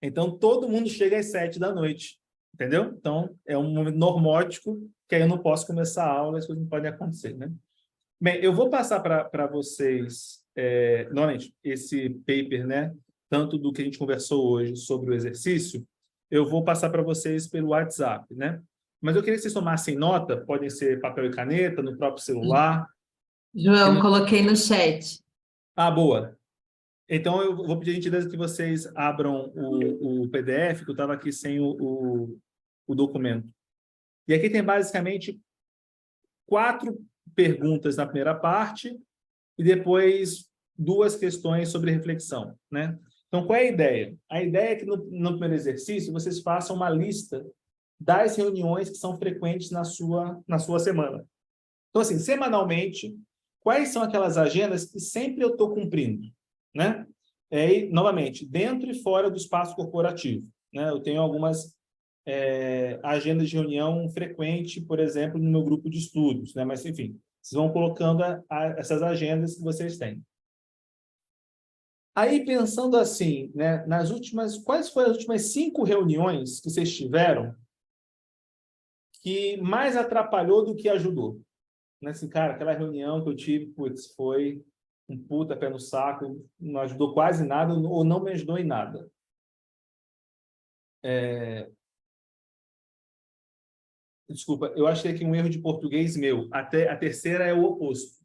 Então, todo mundo chega às 7 da noite, entendeu? Então, é um momento normótico, que aí eu não posso começar a aula, as coisas não podem acontecer, né? Bem, eu vou passar para vocês, novamente, esse paper, né? Tanto do que a gente conversou hoje sobre o exercício, eu vou passar para vocês pelo WhatsApp, né? Mas eu queria que vocês tomassem nota, podem ser papel e caneta, no próprio celular. João, coloquei no chat. Boa. Então, eu vou pedir a gentileza que vocês abram o PDF, que eu estava aqui sem o documento. E aqui tem basicamente 4 perguntas na primeira parte e depois 2 questões sobre reflexão, né? Então, qual é a ideia? A ideia é que no primeiro exercício vocês façam uma lista das reuniões que são frequentes na sua semana. Então, assim, semanalmente, quais são aquelas agendas que sempre eu estou cumprindo, né? E, novamente, dentro e fora do espaço corporativo, né? Eu tenho algumas agendas de reunião frequente, por exemplo, no meu grupo de estudos, né? Mas, enfim, vocês vão colocando essas agendas que vocês têm. Aí, pensando assim, né, quais foram as últimas 5 reuniões que vocês tiveram que mais atrapalhou do que ajudou? Né, assim, cara, aquela reunião que eu tive, putz, foi um puta pé no saco, não ajudou quase nada ou não me ajudou em nada. Desculpa, eu achei aqui um erro de português meu. Até a terceira é o oposto.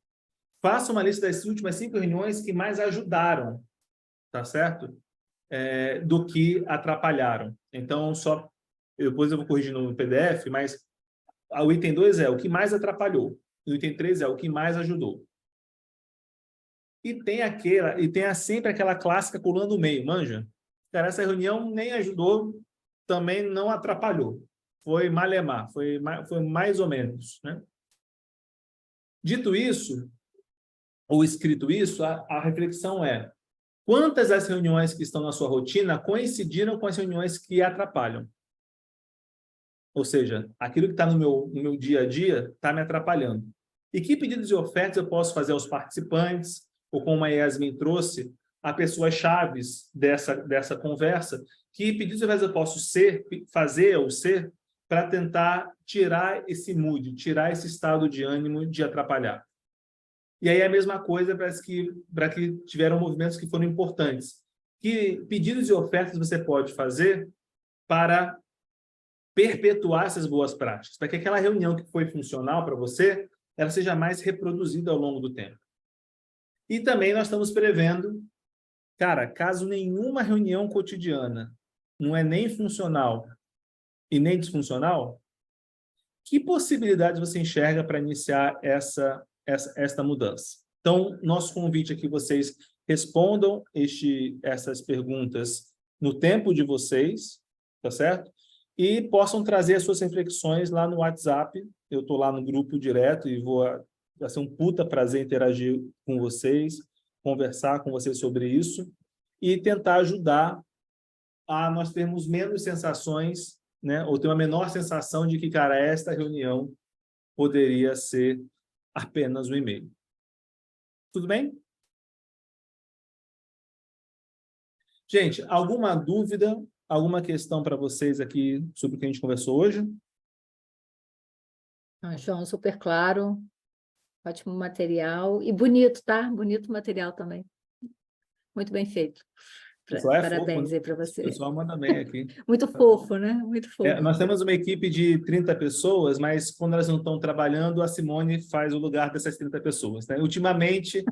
Faça uma lista das últimas 5 reuniões que mais ajudaram, tá certo? Do que atrapalharam. Então, depois eu vou corrigir no PDF, mas o item 2 é o que mais atrapalhou. E o item 3 é o que mais ajudou. E tem sempre aquela clássica coluna do meio, manja? Cara, essa reunião nem ajudou, também não atrapalhou. Foi malemar, foi mais ou menos, né? Dito isso, ou escrito isso, a reflexão é: Quantas das reuniões que estão na sua rotina coincidiram com as reuniões que atrapalham? Ou seja, aquilo que está no meu dia a dia está me atrapalhando. E que pedidos e ofertas eu posso fazer aos participantes, ou como a Yasmin trouxe, a pessoas chaves dessa conversa, que pedidos e ofertas eu posso fazer ou ser, para tentar tirar esse mood, tirar esse estado de ânimo de atrapalhar. E aí a mesma coisa para que tiveram movimentos que foram importantes. Que pedidos e ofertas você pode fazer para perpetuar essas boas práticas, para que aquela reunião que foi funcional para você, ela seja mais reproduzida ao longo do tempo. E também nós estamos prevendo, cara, caso nenhuma reunião cotidiana não é nem funcional e nem disfuncional, que possibilidades você enxerga para iniciar esta mudança? Então, nosso convite é que vocês respondam essas perguntas no tempo de vocês, tá certo? E possam trazer as suas reflexões lá no WhatsApp. Eu estou lá no grupo direto e vai ser um puta prazer interagir com vocês, conversar com vocês sobre isso e tentar ajudar a nós termos menos sensações, né? Ou ter uma menor sensação de que, cara, esta reunião poderia ser apenas um e-mail. Tudo bem? Gente, alguma dúvida, alguma questão para vocês aqui sobre o que a gente conversou hoje? João, super claro, ótimo material e bonito, tá? Bonito material também. Muito bem feito. Parabéns fofo, aí para O você. pessoal manda bem aqui. Muito fofo, né? Muito fofo. Nós temos uma equipe de 30 pessoas, mas quando elas não estão trabalhando, a Simone faz o lugar dessas 30 pessoas, né? Ultimamente,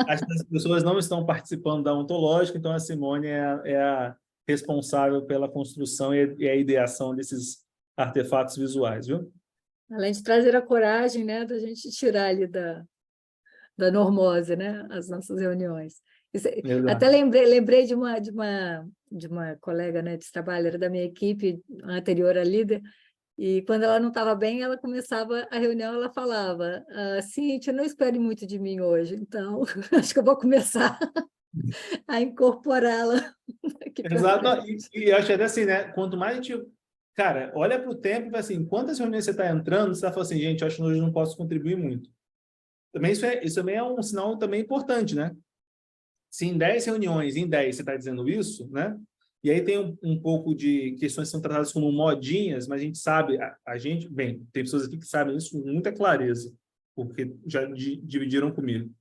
as pessoas não estão participando da ontológica, então a Simone é a responsável pela construção e a ideação desses artefatos visuais, viu? Além de trazer a coragem, né, da gente tirar ali da normose, né, as nossas reuniões. Até lembrei de uma colega, né, de trabalho, era da minha equipe anterior à líder, e quando ela não estava bem, ela começava a reunião, ela falava, Cíntia, não espere muito de mim hoje, então acho que eu vou começar a incorporá-la aqui pra Exato, frente. e acho até assim, né? Quanto mais a gente... Cara, olha para o tempo e fala assim, quantas reuniões você está entrando, você está falando assim, gente, acho que hoje não posso contribuir muito. Também isso também é um sinal também importante, né? Se em 10 reuniões, em 10 você está dizendo isso, né? E aí tem um pouco de questões que são tratadas como modinhas, mas a gente sabe, bem, tem pessoas aqui que sabem isso com muita clareza, porque já dividiram comigo.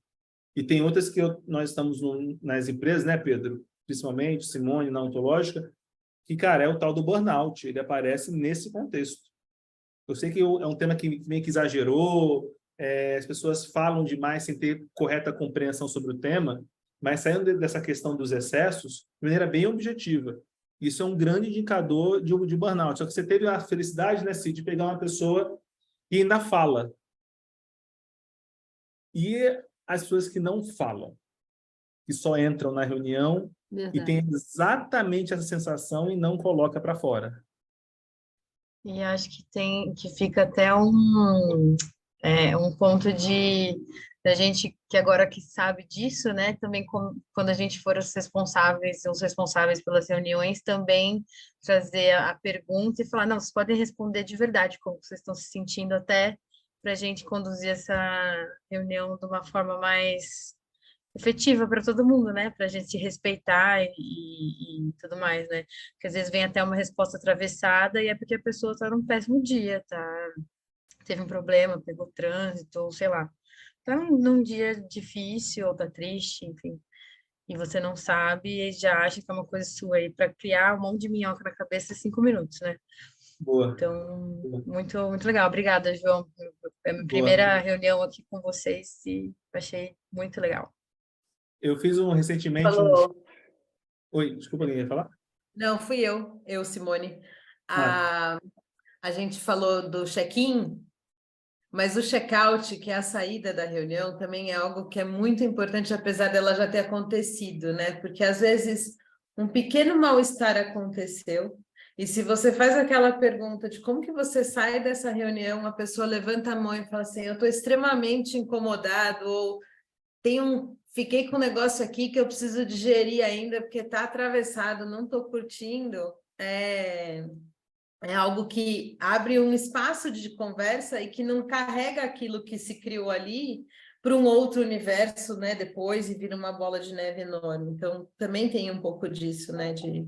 E tem outras que nós estamos nas empresas, né, Pedro? Principalmente, Simone, na ontológica, que, cara, é o tal do burnout, ele aparece nesse contexto. Eu sei que é um tema que meio que exagerou, as pessoas falam demais sem ter correta compreensão sobre o tema, mas saindo dessa questão dos excessos, de maneira bem objetiva. Isso é um grande indicador de burnout. Só que você teve a felicidade, né, Cid, de pegar uma pessoa que ainda fala. E as pessoas que não falam, que só entram na reunião e têm exatamente essa sensação e não coloca para fora. E acho que fica até um ponto da gente que agora que sabe disso, né? Também quando a gente for os responsáveis pelas reuniões, também trazer a pergunta e falar, não, vocês podem responder de verdade como vocês estão se sentindo, até para a gente conduzir essa reunião de uma forma mais efetiva para todo mundo, né? Para a gente se respeitar e tudo mais, né? Porque às vezes vem até uma resposta atravessada e é porque a pessoa está num péssimo dia, teve um problema, pegou trânsito, ou sei lá. Tá num dia difícil, ou tá triste, enfim. E você não sabe e já acha que é uma coisa sua aí para criar um monte de minhoca na cabeça em 5 minutos, né? Boa. Então, muito, muito legal. Obrigada, João. É a minha primeira reunião aqui com vocês e achei muito legal. Eu fiz recentemente... Oi, desculpa, alguém ia falar? Não, fui eu, Simone. A gente falou do check-in, mas o check-out, que é a saída da reunião, também é algo que é muito importante, apesar dela já ter acontecido, né? Porque às vezes um pequeno mal-estar aconteceu, e se você faz aquela pergunta de como que você sai dessa reunião, a pessoa levanta a mão e fala assim, eu estou extremamente incomodado, ou tem um fiquei com um negócio aqui que eu preciso digerir ainda, porque está atravessado, não estou curtindo, é algo que abre um espaço de conversa e que não carrega aquilo que se criou ali para um outro universo, né, depois, e vira uma bola de neve enorme. Então, também tem um pouco disso, né, de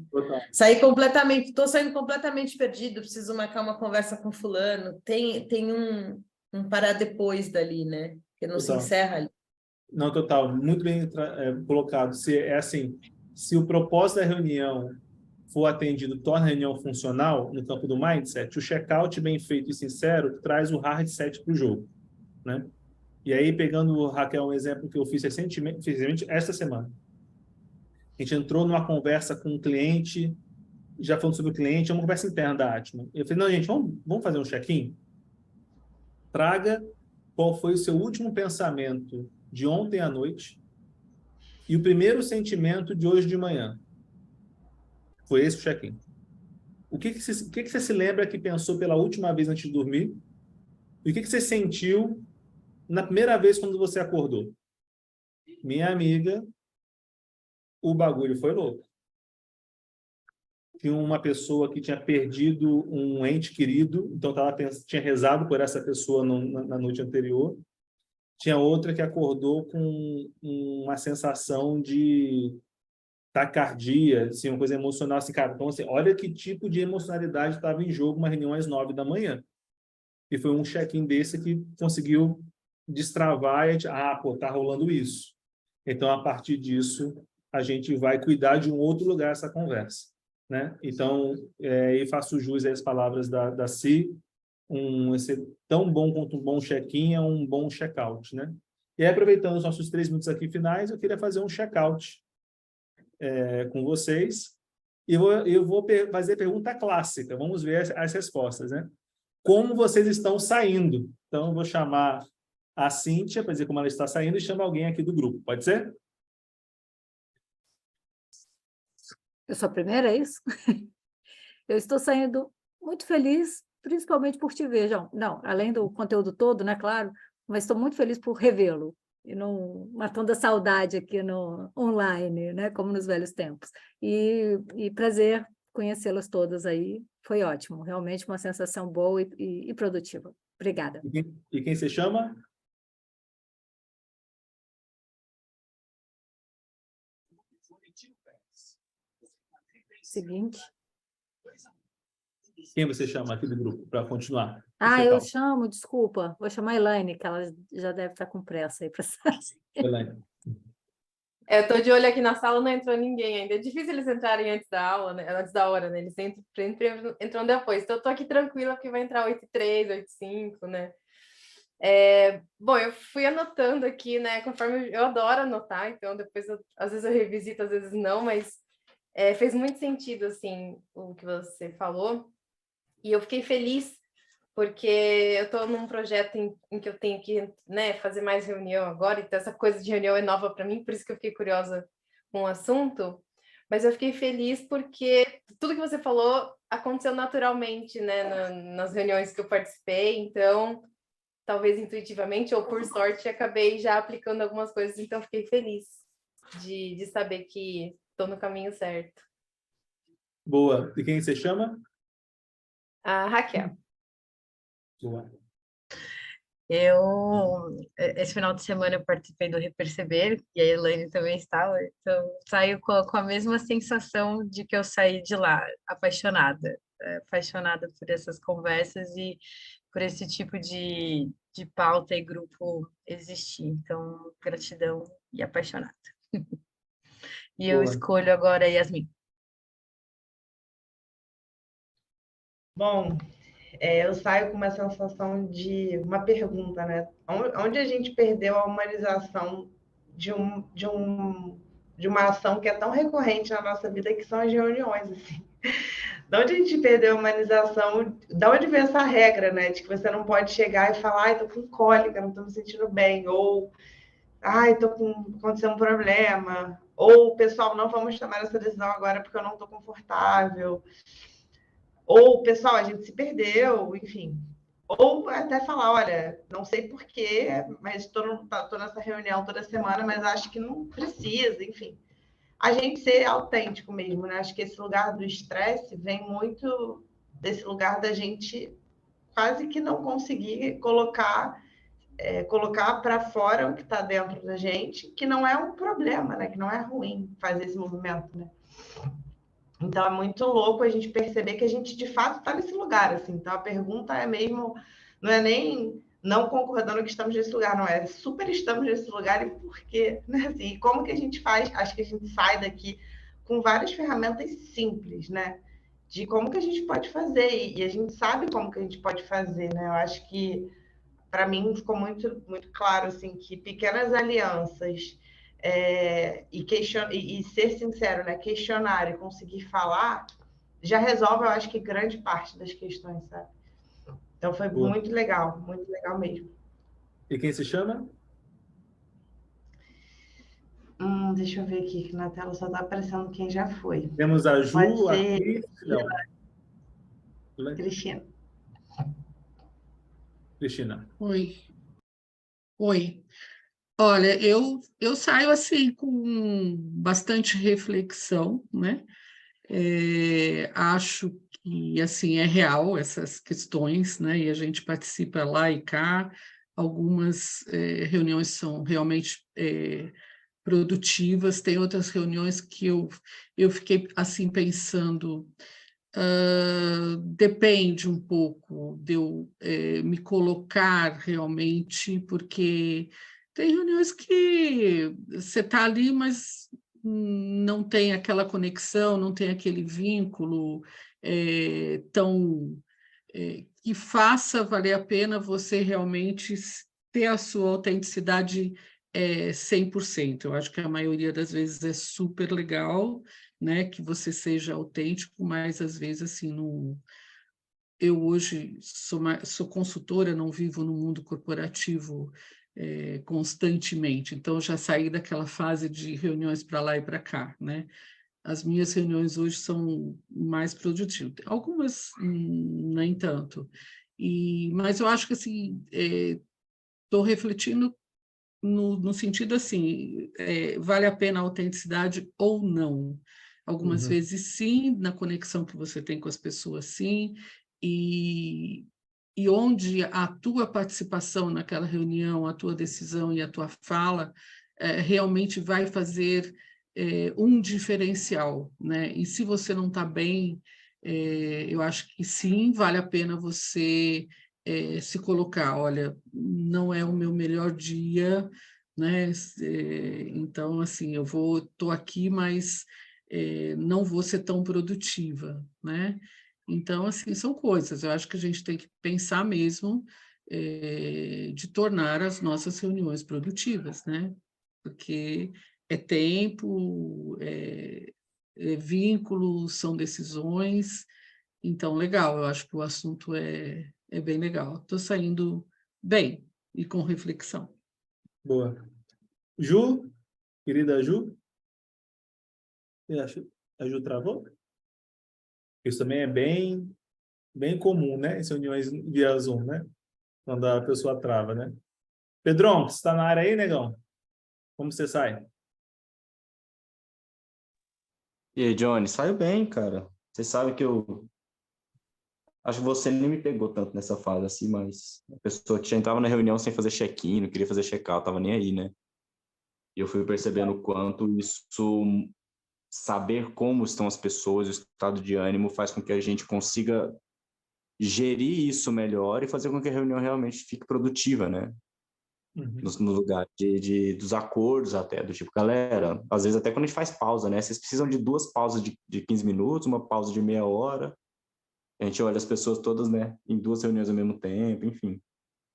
sair completamente, estou saindo completamente perdido, preciso marcar uma conversa com fulano, tem um parar depois dali, né, que não se encerra ali. Não, total, muito bem colocado. Se é assim, se o propósito da reunião for atendido, torna a reunião funcional no campo do mindset, o check-out bem feito e sincero traz o hard set para o jogo, né? E aí, pegando, Raquel, um exemplo que eu fiz recentemente, esta semana. A gente entrou numa conversa com um cliente, já falando sobre o cliente, é uma conversa interna da Atman. Eu falei, não, gente, vamos fazer um check-in? Traga qual foi o seu último pensamento de ontem à noite e o primeiro sentimento de hoje de manhã. Foi esse o check-in. O que você se lembra que pensou pela última vez antes de dormir? E o que você sentiu na primeira vez quando você acordou? Minha amiga, o bagulho foi louco. Tinha uma pessoa que tinha perdido um ente querido, então tinha rezado por essa pessoa na noite anterior. Tinha outra que acordou com uma sensação de taquicardia, assim, uma coisa emocional, assim, cara. Então, assim, olha que tipo de emocionalidade estava em jogo uma reunião às 9 da manhã. E foi um check-in desse que conseguiu destravar e pô, tá rolando isso. Então, a partir disso, a gente vai cuidar de um outro lugar essa conversa, né? Então, e faço jus às palavras da Si, tão bom quanto um bom check-in é um bom check-out, né? E aí, aproveitando os nossos 3 minutos aqui finais, eu queria fazer um check-out com vocês. E eu vou fazer a pergunta clássica. Vamos ver as respostas, né? Como vocês estão saindo? Então, eu vou chamar a Cíntia para dizer como ela está saindo e chama alguém aqui do grupo. Pode ser? Eu sou a primeira, é isso? Eu estou saindo muito feliz, principalmente por te ver, João. Não, além do conteúdo todo, né, claro, mas estou muito feliz por revê-lo e não matando a saudade aqui no online, né, como nos velhos tempos. E prazer conhecê-las todas aí. Foi ótimo, realmente uma sensação boa e produtiva. Obrigada. E quem se chama? Seguinte. Quem você chama aqui do grupo para continuar? Eu chamo, desculpa, vou chamar a Elaine, que ela já deve estar com pressa aí para sair. Elaine. Eu estou de olho aqui na sala, não entrou ninguém ainda. É difícil eles entrarem antes da aula, né? Antes da hora, né? Eles entram depois. Então, eu estou aqui tranquila, porque vai entrar 8h03, 8h05, né? Bom, eu fui anotando aqui, né? Conforme eu adoro anotar, então depois às vezes eu revisito, às vezes não, mas fez muito sentido, assim, o que você falou. E eu fiquei feliz porque eu estou num projeto em que eu tenho que, né, fazer mais reunião agora, então essa coisa de reunião é nova para mim, por isso que eu fiquei curiosa com o assunto, mas eu fiquei feliz porque tudo que você falou aconteceu naturalmente, né, nas reuniões que eu participei, então, talvez intuitivamente ou por sorte, acabei já aplicando algumas coisas, então fiquei feliz de saber que estou no caminho certo. Boa. E quem você chama? A Raquel. Boa. Esse final de semana eu participei do Reperceber, e a Elaine também estava, então saio com a mesma sensação de que eu saí de lá, apaixonada por essas conversas e por esse tipo de pauta e grupo existir. Então, gratidão e apaixonada. E eu escolho agora a Yasmin. Bom, eu saio com uma sensação de uma pergunta, né? Onde a gente perdeu a humanização de uma ação que é tão recorrente na nossa vida, que são as reuniões, assim. De onde a gente perdeu a humanização, de onde vem essa regra, né? De que você não pode chegar e falar, tô com cólica, não tô me sentindo bem, ou aconteceu um problema, ou pessoal, não vamos tomar essa decisão agora porque eu não tô confortável. Ou, pessoal, a gente se perdeu, enfim. Ou até falar, olha, não sei porquê, mas estou nessa reunião toda semana, mas acho que não precisa, enfim. A gente ser autêntico mesmo, né? Acho que esse lugar do estresse vem muito desse lugar da gente quase que não conseguir colocar para fora o que está dentro da gente, que não é um problema, né? Que não é ruim fazer esse movimento, né? Então, é muito louco a gente perceber que a gente, de fato, está nesse lugar, assim. Então, a pergunta é mesmo... Não é nem não concordando que estamos nesse lugar, não é super estamos nesse lugar e por quê, né? Assim, como que a gente faz? Acho que a gente sai daqui com várias ferramentas simples, né? De como que a gente pode fazer. E a gente sabe como que a gente pode fazer, né? Eu acho que, para mim, ficou muito, muito claro, assim, que pequenas alianças... e ser sincero, né? Questionar e conseguir falar já resolve, eu acho que grande parte das questões, sabe? Então foi Boa. muito legal mesmo. E quem se chama? Deixa eu ver aqui, que na tela só está aparecendo quem já foi. Temos a Ju, Pode a ser Cris, não. Cristina. Cristina. Oi. Olha, eu saio assim com bastante reflexão, né? Acho que assim é real essas questões, né? E a gente participa lá e cá. Algumas reuniões são realmente produtivas, tem outras reuniões que eu fiquei assim pensando. Depende um pouco de eu me colocar realmente, porque tem reuniões que você está ali, mas não tem aquela conexão, não tem aquele vínculo que faça valer a pena você realmente ter a sua autenticidade 100%. Eu acho que a maioria das vezes é super legal, né, que você seja autêntico, mas às vezes assim não. Eu hoje sou consultora, não vivo no mundo corporativo constantemente, então eu já saí daquela fase de reuniões para lá e para cá, né? As minhas reuniões hoje são mais produtivas, algumas nem tanto. Mas eu acho que assim estou refletindo no sentido assim, vale a pena a autenticidade ou não? Algumas vezes sim, na conexão que você tem com as pessoas, sim, e onde a tua participação naquela reunião, a tua decisão e a tua fala realmente vai fazer um diferencial, né? E se você não está bem, eu acho que sim, vale a pena você se colocar, olha, não é o meu melhor dia, né? Então, assim, estou aqui, mas não vou ser tão produtiva, né? Então, assim, são coisas, eu acho que a gente tem que pensar mesmo de tornar as nossas reuniões produtivas, né? Porque é tempo, vínculos, são decisões, então, legal, eu acho que o assunto é bem legal. Estou saindo bem e com reflexão. Boa. Ju, querida Ju? A Ju travou? Isso também é bem comum, né? Em reuniões via Zoom, né? Quando a pessoa trava, né? Pedrão, você está na área aí, negão? Como você sai? E aí, Johnny, saiu bem, cara. Você sabe que eu acho que você nem me pegou tanto nessa fase assim, mas a pessoa que já entrava na reunião sem fazer check-in, não queria fazer check-out, tava nem aí, né? E eu fui percebendo o quanto isso, saber como estão as pessoas, o estado de ânimo, faz com que a gente consiga gerir isso melhor e fazer com que a reunião realmente fique produtiva, né? No lugar dos acordos até, do tipo, galera, às vezes até quando a gente faz pausa, né? Vocês precisam de 2 pausas de 15 minutos, uma pausa de meia hora. A gente olha as pessoas todas, né, em 2 reuniões ao mesmo tempo, enfim.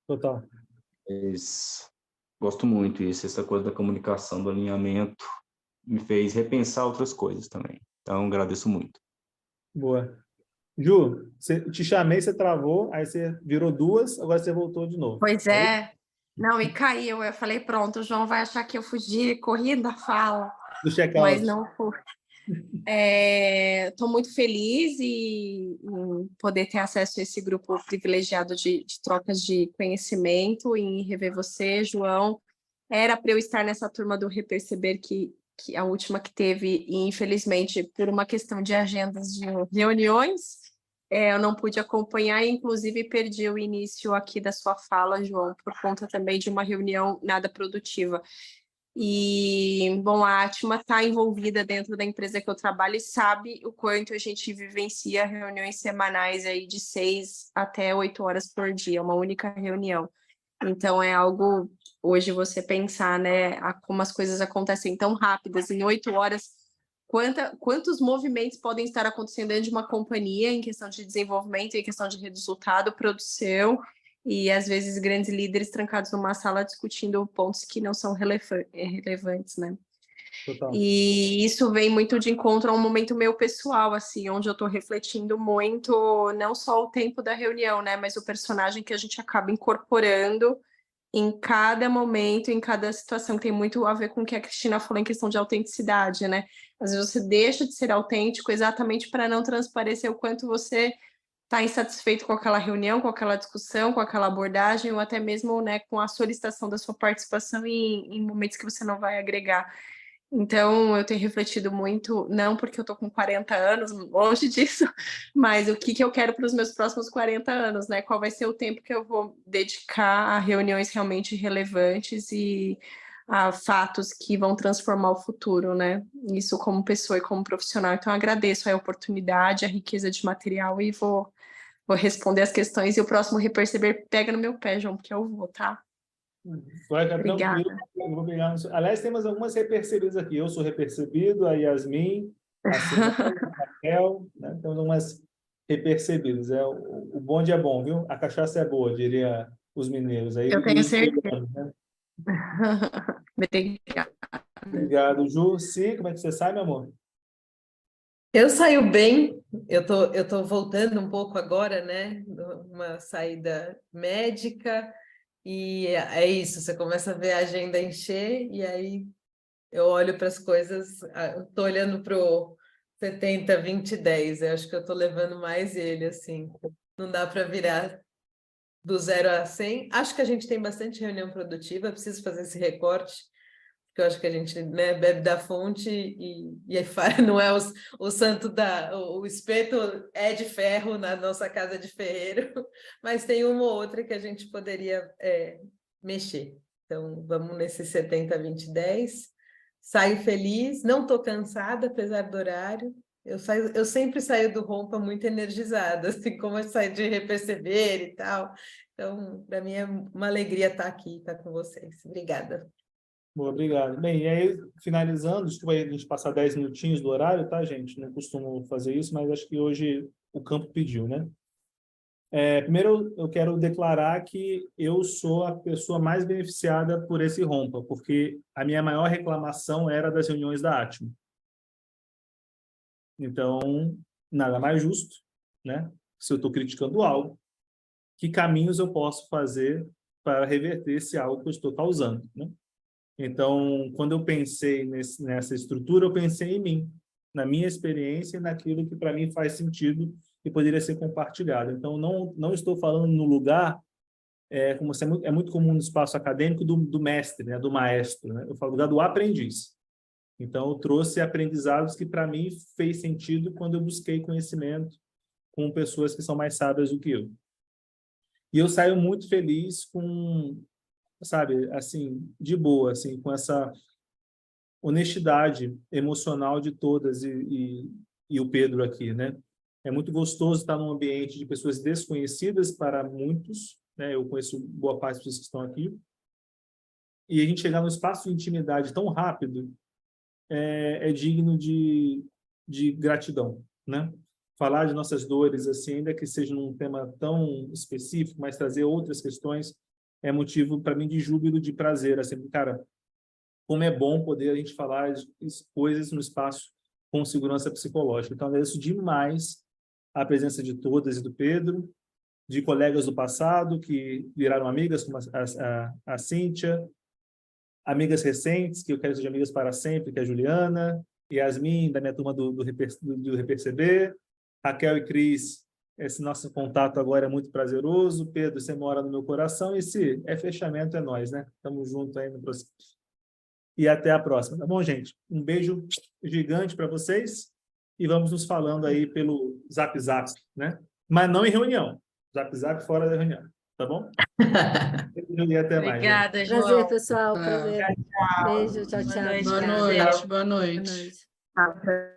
Total. Mas gosto muito disso, essa coisa da comunicação, do alinhamento, me fez repensar outras coisas também. Então, agradeço muito. Boa. Ju, te chamei, você travou, aí você virou 2, agora você voltou de novo. Pois é. Não, e caiu. Eu falei, pronto, o João vai achar que eu fugi, corri da fala. Do check-out. Mas não fui. Estou muito feliz em poder ter acesso a esse grupo privilegiado de trocas de conhecimento, em rever você, João. Era para eu estar nessa turma do Reperceber, que a última que teve, e infelizmente, por uma questão de agendas de reuniões, eu não pude acompanhar, e inclusive perdi o início aqui da sua fala, João, por conta também de uma reunião nada produtiva. E, bom, a Atma está envolvida dentro da empresa que eu trabalho e sabe o quanto a gente vivencia reuniões semanais aí de 6 até 8 horas por dia, uma única reunião. Então, é algo, hoje, você pensar, né, como as coisas acontecem tão rápidas, em 8 horas, quantos movimentos podem estar acontecendo dentro de uma companhia em questão de desenvolvimento, em questão de resultado, produção, e às vezes grandes líderes trancados numa sala discutindo pontos que não são relevantes, né? Total. E isso vem muito de encontro a um momento meu pessoal, assim, onde eu estou refletindo muito, não só o tempo da reunião, né, mas o personagem que a gente acaba incorporando em cada momento, em cada situação, que tem muito a ver com o que a Cristina falou em questão de autenticidade, né? Às vezes você deixa de ser autêntico exatamente para não transparecer o quanto você está insatisfeito com aquela reunião, com aquela discussão, com aquela abordagem, ou até mesmo, né, com a solicitação da sua participação em momentos que você não vai agregar. Então, eu tenho refletido muito, não porque eu estou com 40 anos, longe disso, mas o que eu quero para os meus próximos 40 anos, né? Qual vai ser o tempo que eu vou dedicar a reuniões realmente relevantes e a fatos que vão transformar o futuro, né? Isso como pessoa e como profissional. Então, eu agradeço a oportunidade, a riqueza de material e vou responder as questões. E o próximo Reperceber pega no meu pé, João, porque eu vou, tá? Vai ficar Obrigada. tranquilo, eu vou pegar aliás, temos algumas repercebidas aqui. Eu sou repercebido, a Yasmin, a Simone, a Raquel, né? Temos algumas repercebidas. O bonde é bom, viu? A cachaça é boa, diria os mineiros. Aí, Eu tenho certeza. né? Obrigada. Obrigado, Ju. Sim, como é que você sai, meu amor? Eu saio bem, eu tô voltando um pouco agora, né? Uma saída médica, e é isso, você começa a ver a agenda encher, e aí eu olho para as coisas, estou olhando para o 70, 20, 10, eu acho que eu estou levando mais ele, assim, não dá para virar do 0 a 100. Acho que a gente tem bastante reunião produtiva, preciso fazer esse recorte, porque eu acho que a gente, né, bebe da fonte não é o santo o espeto é de ferro na nossa casa de ferreiro, mas tem uma ou outra que a gente poderia mexer. Então, vamos nesse 70, 20, 10. Saio feliz, não estou cansada, apesar do horário. Eu sempre saio do Rompa muito energizada, assim como eu saio de Reperceber e tal. Então, para mim é uma alegria estar aqui, estar com vocês. Obrigada. Boa, obrigado. Bem, e aí, finalizando, desculpa a gente passar 10 minutinhos do horário, tá, gente? Não costumo fazer isso, mas acho que hoje o campo pediu, né? Primeiro, eu quero declarar que eu sou a pessoa mais beneficiada por esse Rompa, porque a minha maior reclamação era das reuniões da Atma. Então, nada mais justo, né? Se eu estou criticando algo, que caminhos eu posso fazer para reverter esse algo que eu estou causando, né? Então, quando eu pensei nessa estrutura, eu pensei em mim, na minha experiência e naquilo que para mim faz sentido e poderia ser compartilhado. Então, não estou falando no lugar, como é muito comum no espaço acadêmico, do mestre, né, do maestro, né? Eu falo do lugar do aprendiz. Então, eu trouxe aprendizados que para mim fez sentido quando eu busquei conhecimento com pessoas que são mais sábias do que eu. E eu saio muito feliz com, sabe, assim, de boa, assim, com essa honestidade emocional de todas e o Pedro aqui, né? É muito gostoso estar num ambiente de pessoas desconhecidas para muitos, né? Eu conheço boa parte das pessoas que estão aqui. E a gente chegar num espaço de intimidade tão rápido é digno de gratidão, né? Falar de nossas dores, assim, ainda que seja num tema tão específico, mas trazer outras questões é motivo para mim de júbilo, de prazer, assim, cara, como é bom poder a gente falar de coisas no espaço com segurança psicológica. Então, agradeço demais a presença de todas e do Pedro, de colegas do passado que viraram amigas, como a Cíntia, amigas recentes, que eu quero que sejam amigas para sempre, que é a Juliana, Yasmin, da minha turma do Reperceber, Raquel e Cris, esse nosso contato agora é muito prazeroso. Pedro, você mora no meu coração, e se é fechamento, é nós, né? Estamos juntos aí no processo. E até a próxima, tá bom, gente? Um beijo gigante para vocês e vamos nos falando aí pelo Zap, né? Mas não em reunião. Zap fora da reunião, tá bom? E até mais. Obrigada, João. Prazer, pessoal. Tá. Prazer. Beijo, tchau, tchau. Boa noite, Boa prazer. noite, boa Boa noite. noite. Ah,